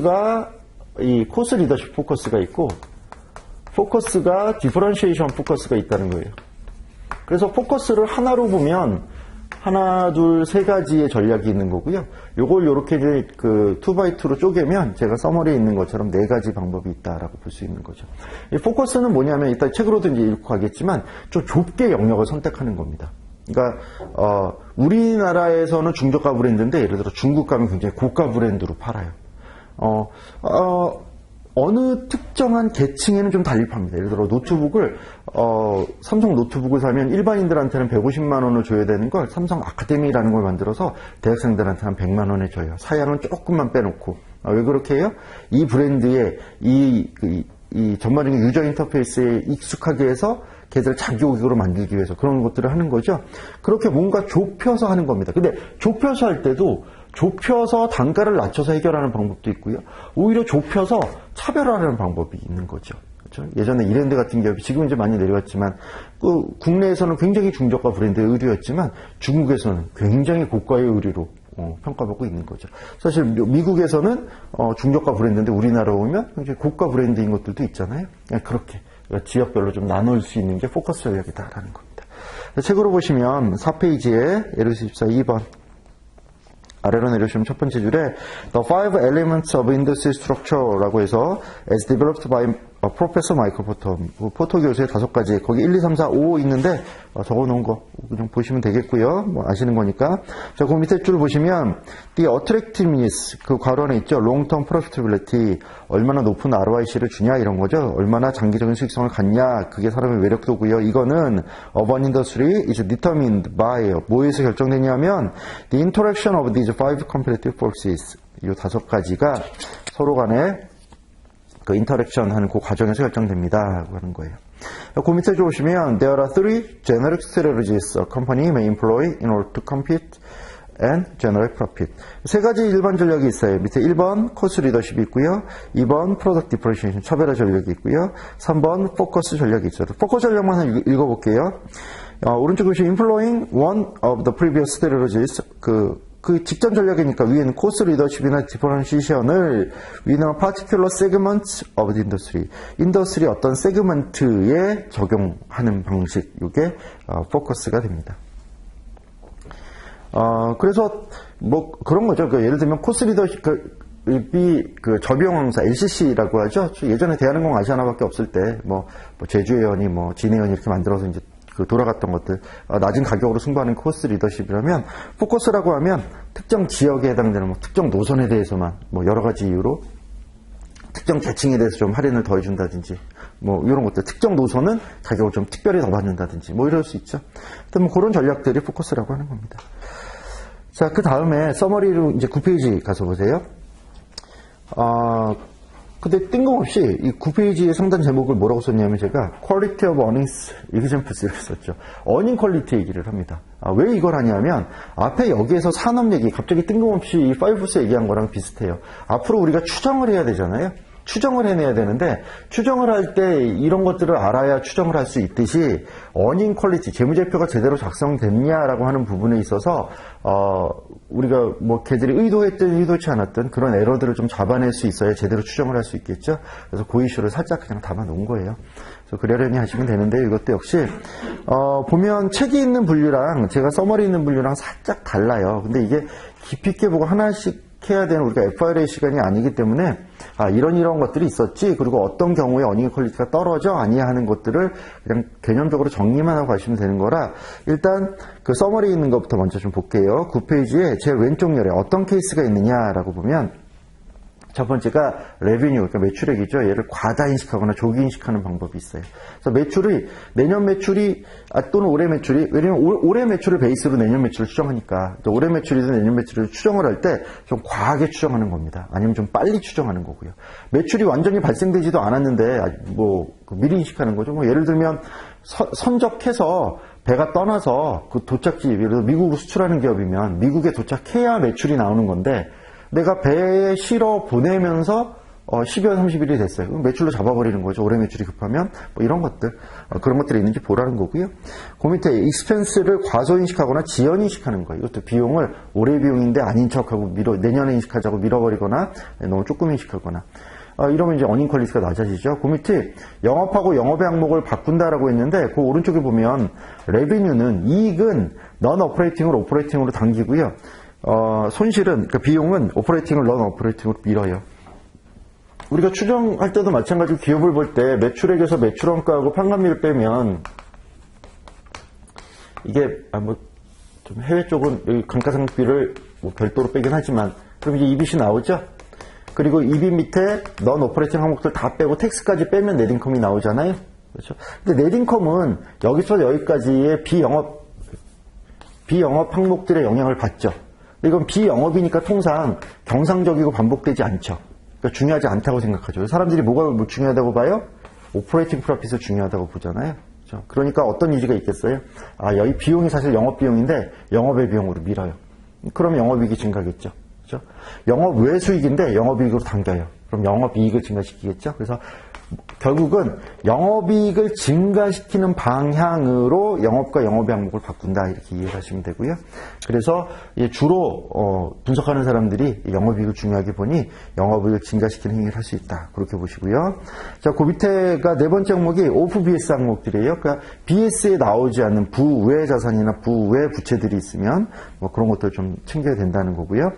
리더십 포커스가 있고, 포커스가 디퍼런시에이션 포커스가 있다는 거예요. 그래서 포커스를 하나로 보면 하나, 둘, 3가지의 전략이 있는 거고요. 요걸 요렇게 이제 2x2로 쪼개면 제가 서머리에 있는 것처럼 4가지 방법이 있다라고 볼 수 있는 거죠. 이 포커스는 뭐냐면 이따 책으로도 이제 읽고 가겠지만 좀 좁게 영역을 선택하는 겁니다. 그러니까 우리나라에서는 중저가 브랜드인데 예를 들어 중국 가면 굉장히 고가 브랜드로 팔아요. 어느 특정한 계층에는 좀 달리 팝니다. 예를 들어 노트북을 삼성 노트북을 사면 일반인들한테는 150만 원을 줘야 되는 걸 삼성 아카데미라는 걸 만들어서 대학생들한테는 100만 원에 줘요. 사양은 조금만 빼놓고. 왜 그렇게 해요? 이 브랜드의 이 전반적인 유저 인터페이스에 익숙하게 해서 걔들 자기 오격으로 만들기 위해서 그런 것들을 하는 거죠. 그렇게 뭔가 좁혀서 하는 겁니다. 근데 좁혀서 할 때도 좁혀서 단가를 낮춰서 해결하는 방법도 있고요. 오히려 좁혀서 차별화하는 방법이 있는 거죠. 그렇죠? 예전에 이랜드 같은 기업이 지금 이제 많이 내려왔지만 국내에서는 굉장히 중저가 브랜드의 의류였지만 중국에서는 굉장히 고가의 의류로 평가받고 있는 거죠. 사실 미국에서는 중저가 브랜드인데 우리나라 오면 굉장히 고가 브랜드인 것들도 있잖아요. 그렇게 지역별로 좀 나눌 수 있는 게 포커스 전략이다라는 겁니다. 책으로 보시면 4페이지에 에르스 24 2번 아래로 내려주시면 첫 번째 줄에 The Five Elements of Industry Structure라고 해서 as developed by Professor Michael Porter, 포터 교수의 5가지, 거기 1, 2, 3, 4, 5 있는데 적어놓은 거 그냥 보시면 되겠고요. 뭐 아시는 거니까. 자, 그 밑에 줄 보시면 The Attractiveness, 그 괄호 안에 있죠. Long Term Profitability, 얼마나 높은 ROIC를 주냐 이런 거죠. 얼마나 장기적인 수익성을 갖냐, 그게 사람의 매력도고요. 이거는 Urban Industry is determined by, 뭐에서 결정되냐면 The interaction of these five competitive forces, 이 5가지가 서로 간에 그 인터랙션 하는 그 과정에서 결정됩니다. 하는 거예요. 그 밑에 보시면 There are three generic strategies a company may employ in order to compete and generate profit. 3가지 일반 전략이 있어요. 밑에 1번 코스 리더십이 있고요. 2번 프로덕트 디퍼런시에이션 차별화 전략이 있고요. 3번 포커스 전략이 있어요. 포커스 전략만 한번 읽어볼게요. 오른쪽 보시면 employing one of the previous strategies, 그 직전 전략이니까 위에는 코스 리더십이나 디퍼런시에이션을 위는 particular segments of the industry, 인더스트리 어떤 세그먼트에 적용하는 방식, 이게 포커스가 됩니다. 그래서 뭐 그런 거죠. 예를 들면 코스 리더십 그 저비용항사 LCC라고 하죠. 예전에 대한항공 아시아나밖에 없을 때 뭐 제주해연이 뭐 진해연이 이렇게 만들어서 이제 돌아갔던 것들, 낮은 가격으로 승부하는 코스 리더십이라면, 포커스라고 하면 특정 지역에 해당되는 뭐 특정 노선에 대해서만 뭐 여러 가지 이유로 특정 계층에 대해서 좀 할인을 더 해준다든지, 뭐 이런 것들, 특정 노선은 가격을 좀 특별히 더 받는다든지, 뭐 이럴 수 있죠. 뭐 그런 전략들이 포커스라고 하는 겁니다. 자, 그 다음에 서머리로 이제 9페이지 가서 보세요. 근데 뜬금없이 이 9페이지의 상단 제목을 뭐라고 썼냐면 제가 Quality of Earnings Examples를 썼죠. 어닝 퀄리티 얘기를 합니다. 왜 이걸 하냐면 앞에 여기에서 산업 얘기, 갑자기 뜬금없이 이 파이브스 얘기한 거랑 비슷해요. 앞으로 우리가 추정을 해야 되잖아요. 추정을 해내야 되는데 추정을 할 때 이런 것들을 알아야 추정을 할 수 있듯이 어닝 퀄리티, 재무제표가 제대로 작성됐냐라고 하는 부분에 있어서 우리가 뭐 걔들이 의도했든 의도치 않았든 그런 에러들을 좀 잡아낼 수 있어야 제대로 추정을 할 수 있겠죠. 그래서 그 이슈를 살짝 그냥 담아 놓은 거예요. 그래서 그러려니 하시면 되는데 이것도 역시 보면 책이 있는 분류랑 제가 서머리 있는 분류랑 살짝 달라요. 근데 이게 깊이 있게 보고 하나씩 해야 되는 우리가 FRA 시간이 아니기 때문에 이런 것들이 있었지, 그리고 어떤 경우에 어닝 퀄리티가 떨어져 아니야 하는 것들을 그냥 개념적으로 정리만 하고 가시면 되는 거라, 일단 그 서머리 있는 것부터 먼저 좀 볼게요. 9페이지에 제일 왼쪽 열에 어떤 케이스가 있느냐라고 보면 첫 번째가 레비뉴, 그러니까 매출액이죠. 얘를 과다 인식하거나 조기 인식하는 방법이 있어요. 그래서 매출이 내년 매출이 또는 올해 매출이, 왜냐면 올해 매출을 베이스로 내년 매출을 추정하니까 올해 매출이든 내년 매출을 추정을 할 때 좀 과하게 추정하는 겁니다. 아니면 좀 빨리 추정하는 거고요. 매출이 완전히 발생되지도 않았는데 뭐 미리 인식하는 거죠. 뭐 예를 들면 선적해서 배가 떠나서 그 도착지, 예를 들어 미국으로 수출하는 기업이면 미국에 도착해야 매출이 나오는 건데 내가 배에 실어 보내면서 12월 30일이 됐어요. 그럼 매출로 잡아버리는 거죠. 올해 매출이 급하면 뭐 이런 것들, 그런 것들이 있는지 보라는 거고요. 그 밑에 익스펜스를 과소인식하거나 지연인식하는 거예요. 이것도 비용을 올해 비용인데 아닌 척하고 내년에 인식하자고 밀어버리거나 너무 조금 인식하거나, 이러면 이제 어닝 퀄리티가 낮아지죠. 그 밑에 영업하고 영업의 항목을 바꾼다라고 했는데 그 오른쪽에 보면 레비뉴는, 이익은 넌 오퍼레이팅으로 오퍼레이팅으로 당기고요. 손실은, 그러니까 비용은 오퍼레이팅을 넌 오퍼레이팅으로 밀어요. 우리가 추정할 때도 마찬가지로 기업을 볼 때 매출액에서 매출원가하고 판관비를 빼면 이게 뭐 좀 해외 쪽은 여기 감가상각비를 뭐 별도로 빼긴 하지만 그럼 이제 EBIT이 나오죠. 그리고 EB 밑에 넌 오퍼레이팅 항목들 다 빼고 텍스까지 빼면 넷인컴이 나오잖아요. 그렇죠? 근데 넷인컴은 여기서 여기까지의 비영업 항목들의 영향을 받죠. 이건 비영업이니까 통상 경상적이고 반복되지 않죠. 그러니까 중요하지 않다고 생각하죠. 사람들이 뭐가 중요하다고 봐요? 오퍼레이팅 프로핏을 중요하다고 보잖아요. 그렇죠? 그러니까 어떤 이유가 있겠어요? 아, 여기 비용이 사실 영업 비용인데 영업의 비용으로 밀어요. 그럼 영업이익이 증가하겠죠. 그렇죠? 영업 외 수익인데 영업이익으로 당겨요. 그럼 영업이익을 증가시키겠죠. 그래서 결국은 영업이익을 증가시키는 방향으로 영업과 영업의 항목을 바꾼다 이렇게 이해하시면 되고요. 그래서 주로 분석하는 사람들이 영업이익을 중요하게 보니 영업이익을 증가시키는 행위를 할 수 있다 그렇게 보시고요. 자, 그 밑에가 네 번째 항목이 오프 BS 항목들이에요. 그러니까 BS에 나오지 않는 부외 자산이나 부외 부채들이 있으면 뭐 그런 것들 좀 챙겨야 된다는 거고요.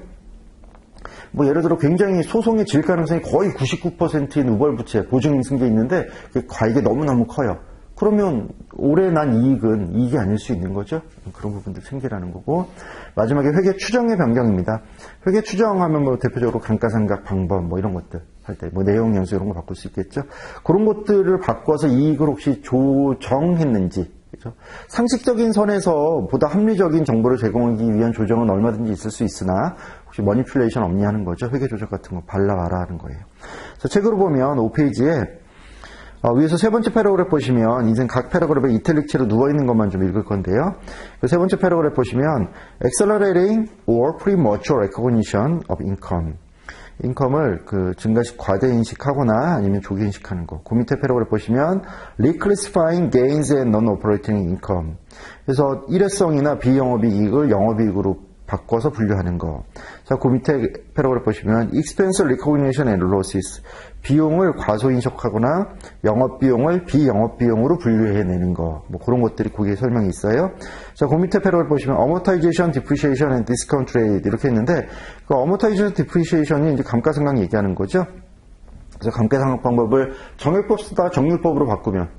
뭐 예를 들어 굉장히 소송의 질 가능성이 거의 99%인 우벌부채, 보증인 승계 있는데 이게 너무너무 커요. 그러면 올해 난 이익이 아닐 수 있는 거죠. 그런 부분들 챙기라는 거고. 마지막에 회계 추정의 변경입니다. 회계 추정하면 뭐 대표적으로 감가상각 방법 뭐 이런 것들 할 때 뭐 내용 연수 이런 거 바꿀 수 있겠죠. 그런 것들을 바꿔서 이익을 혹시 조정했는지, 그렇죠? 상식적인 선에서 보다 합리적인 정보를 제공하기 위한 조정은 얼마든지 있을 수 있으나 혹시 머니플레이션 없냐 하는 거죠. 회계 조작 같은 거 발라와라 하는 거예요. 자, 책으로 보면 5페이지에 위에서 세 번째 패러그래프 보시면 인생 각 패러그래프에 이탈릭체로 누워있는 것만 좀 읽을 건데요. 그 세 번째 패러그래프 보시면 Accelerating or Premature Recognition of Income. 인컴을 과대 인식하거나 아니면 조기 인식하는 거. 그 밑에 패러그래프 보시면 Reclassifying Gains and Non-Operating Income. 그래서 일회성이나 비영업이익을 영업이익으로 바꿔서 분류하는 거. 자, 그 밑에 패러그래프 보시면 Expense Recognition and Losses. 비용을 과소인식하거나 영업비용을 비영업비용으로 분류해내는 거. 뭐 그런 것들이 거기에 설명이 있어요. 자, 그 밑에 패러그래프 보시면 Amortization, Depreciation and Discount Rate 이렇게 했는데 그 Amortization, Depreciation이 이제 감가상각 얘기하는 거죠. 그래서 감가상각 방법을 정액법 쓰다가 정률법으로 바꾸면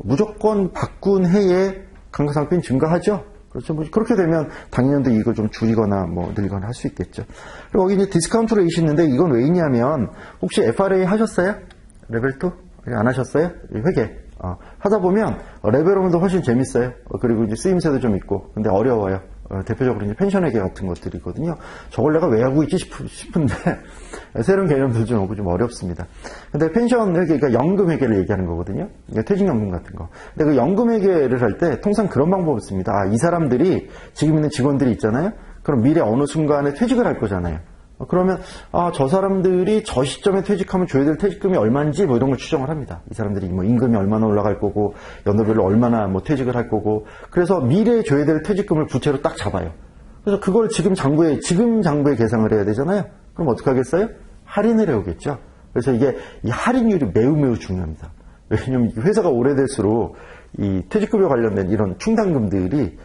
무조건 바꾼 해에 감가상각비는 증가하죠. 그렇죠. 뭐 그렇게 되면 당년도 이익을 좀 줄이거나 뭐 늘리거나 할 수 있겠죠. 그리고 여기 이제 디스카운트 레이시 있는데 이건 왜 있냐면 혹시 FRA 하셨어요? 레벨 2? 안 하셨어요? 회계. 하다 보면 레벨 1도 훨씬 재밌어요. 그리고 이제 쓰임새도 좀 있고. 근데 어려워요. 대표적으로 이제 펜션 회계 같은 것들이거든요. 저걸 내가 왜 하고 있지 싶은데 새로운 개념도 좀 오고 좀 어렵습니다. 근데 펜션 회계, 그러니까 연금 회계를 얘기하는 거거든요. 그러니까 퇴직연금 같은 거. 근데 그 연금 회계를 할 때 통상 그런 방법을 씁니다. 이 사람들이 지금 있는 직원들이 있잖아요. 그럼 미래 어느 순간에 퇴직을 할 거잖아요. 그러면 저 사람들이 저 시점에 퇴직하면 줘야 될 퇴직금이 얼마인지 뭐 이런 걸 추정을 합니다. 이 사람들이 뭐 임금이 얼마나 올라갈 거고 연도별로 얼마나 뭐 퇴직을 할 거고 그래서 미래에 줘야 될 퇴직금을 부채로 딱 잡아요. 그래서 그걸 지금 장부에 계상을 해야 되잖아요. 그럼 어떻게 하겠어요? 할인을 해오겠죠. 그래서 이게 이 할인율이 매우 중요합니다. 왜냐면 회사가 오래될수록 이 퇴직급여 관련된 이런 충당금들이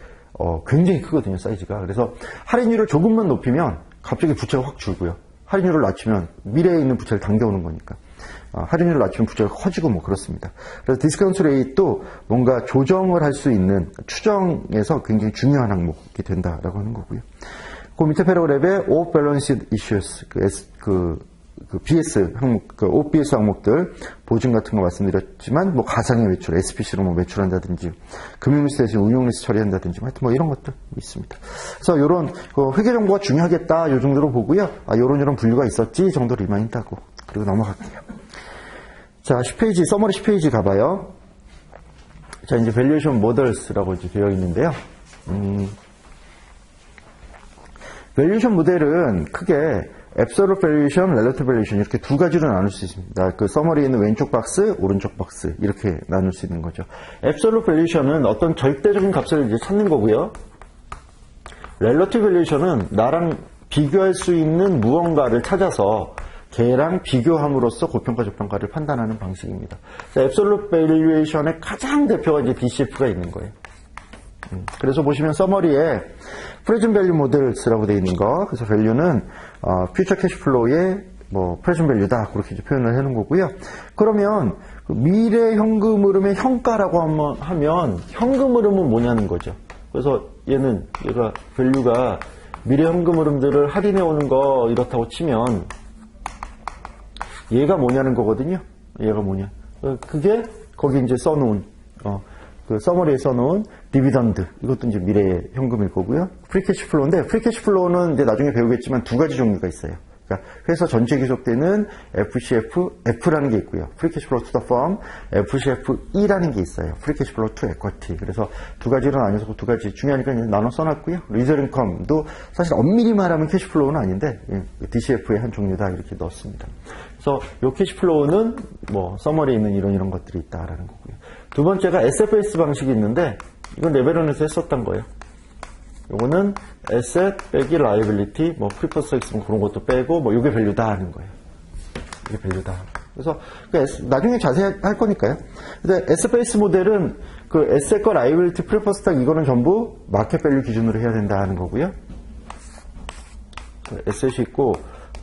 굉장히 크거든요, 사이즈가. 그래서 할인율을 조금만 높이면 갑자기 부채가 확 줄고요. 할인율을 낮추면 미래에 있는 부채를 당겨오는 거니까. 할인율을 낮추면 부채가 커지고 뭐 그렇습니다. 그래서 디스카운트 레이트도 뭔가 조정을 할 수 있는 추정에서 굉장히 중요한 항목이 된다라고 하는 거고요. 그 밑에 패러그래프에 Off Balance Sheet Issues, BS 항목, OBS 항목들, 보증 같은 거 말씀드렸지만, 뭐 가상의 외출, SPC로 뭐 외출한다든지, 금융리스 대신 운용리스 처리한다든지, 하여튼 뭐 이런 것들 있습니다. 그래서 요런, 회계 정보가 중요하겠다, 요 정도로 보고요. 요런 분류가 있었지, 정도로 이만있다고. 그리고 넘어갈게요. 자, 10페이지, 서머리 10페이지 가봐요. 자, 이제 밸류에이션 모델스라고 이제 되어 있는데요. 밸류에이션 모델은 크게 Absolute Valuation, Relative Valuation 이렇게 두 가지로 나눌 수 있습니다. 그 서머리에 있는 왼쪽 박스, 오른쪽 박스 이렇게 나눌 수 있는 거죠. Absolute Valuation은 어떤 절대적인 값을 이제 찾는 거고요. Relative Valuation은 나랑 비교할 수 있는 무언가를 찾아서 걔랑 비교함으로써 고평가 저평가를 판단하는 방식입니다. 자, Absolute Valuation의 가장 대표가 이제 DCF가 있는 거예요. 그래서 보시면 서머리에 Present Value Models라고 되어 있는 거, 그래서 밸류는 Future Cash Flow의 뭐 Present Value다 그렇게 이제 표현을 해놓은 거고요. 그러면 미래 현금 흐름의 현가라고 하면 현금 흐름은 뭐냐는 거죠. 그래서 얘가 밸류가 미래 현금 흐름들을 할인해 오는 거 이렇다고 치면 얘가 뭐냐는 거거든요. 얘가 뭐냐. 그게 거기 이제 써놓은, 그 서머리에 써놓은 디비던드. 이것도 이제 미래의 현금일 거고요. 프리캐시 플로우인데, 프리캐시 플로우는 이제 나중에 배우겠지만 두 가지 종류가 있어요. 그러니까 회사 전체에 기록되는 FCF라는 게 있고요. 프리캐시 플로우 투 더 펌, FCFE라는 게 있어요. 프리캐시 플로우 투 에쿼티. 그래서 두 가지로 나뉘어서 그 두 가지 중요하니까 이제 나눠 써놨고요. 리저브 인컴도 사실 엄밀히 말하면 캐시 플로우는 아닌데 DCF의 한 종류다 이렇게 넣었습니다. 그래서 요 캐시 플로우는 뭐 서머리에 있는 이런 것들이 있다라는 거고요. 두 번째가 SFS 방식이 있는데 이건 레벨론에서 했었던 거예요. 요거는 asset 빼기 liability, 뭐 preferred 있으면 그런 것도 빼고 뭐 요게 밸류다 하는 거예요. 이게 밸류다. 그래서 나중에 자세히 할 거니까요. 근데 asset 모델은 그 asset과 liability, preferred stock 이거는 전부 마켓 밸류 기준으로 해야 된다 하는 거고요. asset이 있고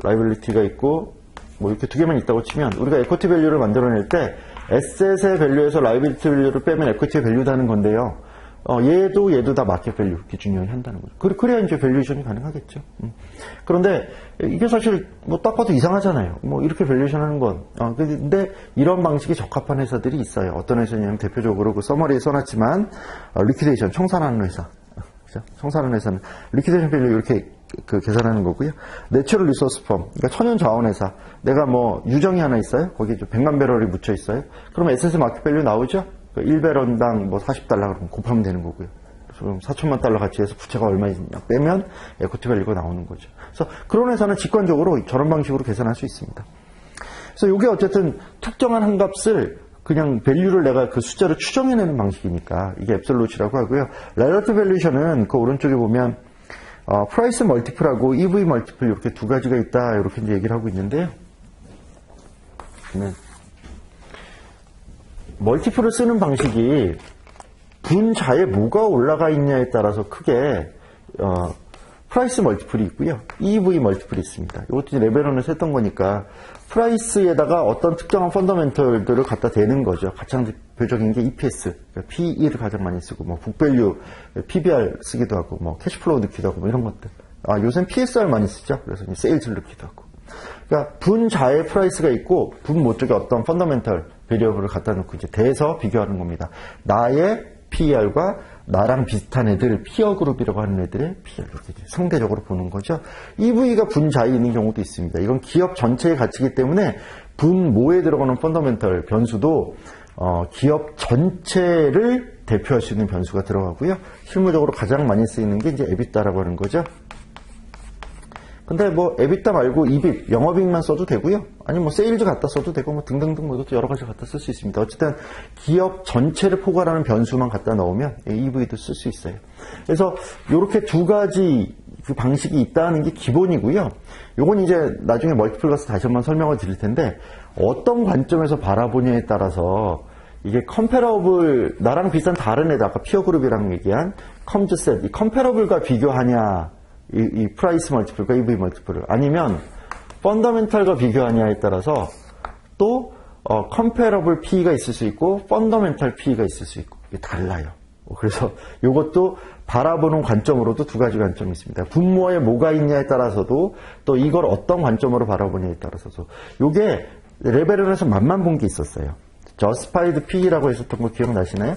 liability가 있고 뭐 이렇게 두 개만 있다고 치면 우리가 equity 밸류를 만들어낼 때 asset의 밸류에서 liability 밸류를 빼면 equity의 밸류다 하는 건데요. 얘도 다 마켓 밸류 기준으로 한다는 거죠. 그래야 이제 밸류에이션이 가능하겠죠. 그런데 이게 사실 뭐 딱 봐도 이상하잖아요. 뭐 이렇게 밸류에이션 하는 건. 근데 이런 방식이 적합한 회사들이 있어요. 어떤 회사냐면 대표적으로 그 서머리에 써놨지만 리퀴데이션 청산하는 회사. 그죠? 청산하는 회사는 리퀴데이션 밸류 이렇게 그 계산하는 거고요. 내추럴 리소스 펌, 그러니까 천연 자원 회사. 내가 뭐 유정이 하나 있어요. 거기에 100만 배럴이 묻혀 있어요. 그럼 에센스 마켓 밸류 나오죠? 1배럴당 뭐 40달러 그러면 곱하면 되는 거고요. 그럼 4천만 달러 가치에서 부채가 얼마 있냐 빼면 에코티 밸류가 나오는 거죠. 그래서 그런 회사는 직관적으로 저런 방식으로 계산할 수 있습니다. 그래서 이게 어쨌든 특정한 한 값을 그냥 밸류를 내가 그 숫자로 추정해내는 방식이니까 이게 앱솔루트라고 하고요. 렐러티브 밸류에이션은 그 오른쪽에 보면 프라이스 멀티플하고 EV 멀티플 이렇게 두 가지가 있다 이렇게 이제 얘기를 하고 있는데요. 멀티플을 쓰는 방식이 분자에 뭐가 올라가 있냐에 따라서 크게 프라이스 멀티플이 있고요. EV 멀티플이 있습니다. 이것도 레벨론에서 했던 거니까 프라이스에다가 어떤 특정한 펀더멘털들을 갖다 대는 거죠. 가장 대표적인 게 EPS, 그러니까 PE를 가장 많이 쓰고 뭐 북밸류, PBR 쓰기도 하고 뭐 캐시플로우 넣기도 하고 뭐 이런 것들. 요새는 PSR 많이 쓰죠. 그래서 세일즈를 넣기도 하고. 그러니까 분자의 프라이스가 있고 분모 쪽에 어떤 펀더멘털 베리어블을 갖다 놓고 이제 대서 비교하는 겁니다. 나의 PER과 나랑 비슷한 애들, 피어 그룹이라고 하는 애들의 PER 이렇게 상대적으로 보는 거죠. EV가 분자에 있는 경우도 있습니다. 이건 기업 전체의 가치이기 때문에 분모에 들어가는 펀더멘털 변수도 기업 전체를 대표할 수 있는 변수가 들어가고요. 실무적으로 가장 많이 쓰이는 게 이제 EBITDA라고 하는 거죠. 근데 뭐 에비타 말고 EBIT, 영업이익만 써도 되고요. 아니면 뭐 세일즈 갖다 써도 되고 뭐 등등등 뭐 이것도 여러 가지 갖다 쓸 수 있습니다. 어쨌든 기업 전체를 포괄하는 변수만 갖다 넣으면 EV도 쓸 수 있어요. 그래서 이렇게 두 가지 그 방식이 있다는 게 기본이고요. 요건 이제 나중에 멀티플 가서 다시 한번 설명을 드릴 텐데 어떤 관점에서 바라보냐에 따라서 이게 컴패러블, 나랑 비슷한 다른 애들, 아까 피어 그룹이라고 얘기한 컴즈셋, 이 컴패러블과 비교하냐 이 프라이스 멀티플과 EV 멀티플을 아니면 펀더멘탈과 비교하냐에 따라서 또 컴패러블 PE가 있을 수 있고 펀더멘탈 PE가 있을 수 있고 이게 달라요. 그래서 이것도 바라보는 관점으로도 두 가지 관점이 있습니다. 분모에 뭐가 있냐에 따라서도 또 이걸 어떤 관점으로 바라보냐에 따라서도 이게 레벨론에서 맛만 본 게 있었어요. 저스파이드 PE라고 했었던 거 기억나시나요?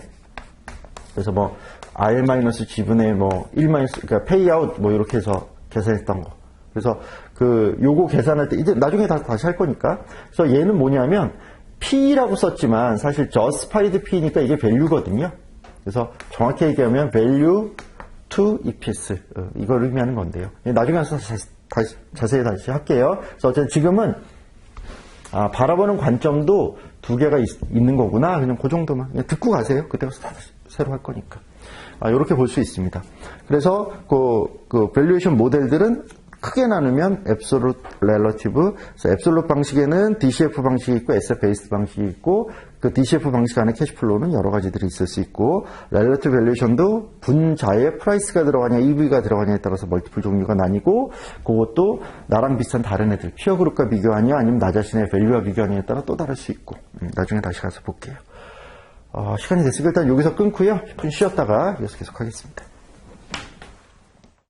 그래서 뭐 R-G분의 뭐 1- 그러니까 페이아웃 뭐 이렇게 해서 계산했던 거. 그래서 요거 계산할 때 이제 나중에 다시 할 거니까. 그래서 얘는 뭐냐면 P라고 썼지만 사실 justified P니까 이게 value거든요. 그래서 정확히 얘기하면 value to EPS 이걸 의미하는 건데요. 나중에 가서 자세히 다시 할게요. 그래서 어쨌든 지금은 바라보는 관점도 두 개가 있는 거구나. 그냥 그 정도만 그냥 듣고 가세요. 그때 가서 다시 새로 할 거니까. 이렇게 볼 수 있습니다. 그래서 그 밸류에이션 모델들은 크게 나누면 앱솔루트, 렐러티브. 그래서 앱솔루트 방식에는 DCF 방식이 있고 SF 베이스 방식이 있고 그 DCF 방식 안에 캐시플로우는 여러 가지들이 있을 수 있고 렐러티브 밸류에이션도 분자에 프라이스가 들어가냐 EV가 들어가냐에 따라서 멀티플 종류가 나뉘고 그것도 나랑 비슷한 다른 애들 피어 그룹과 비교하냐 아니면 나 자신의 밸류와 비교하냐에 따라 또 다를 수 있고 나중에 다시 가서 볼게요. 시간이 됐으니까 일단 여기서 끊고요. 10분 쉬었다가 이어서 계속 하겠습니다.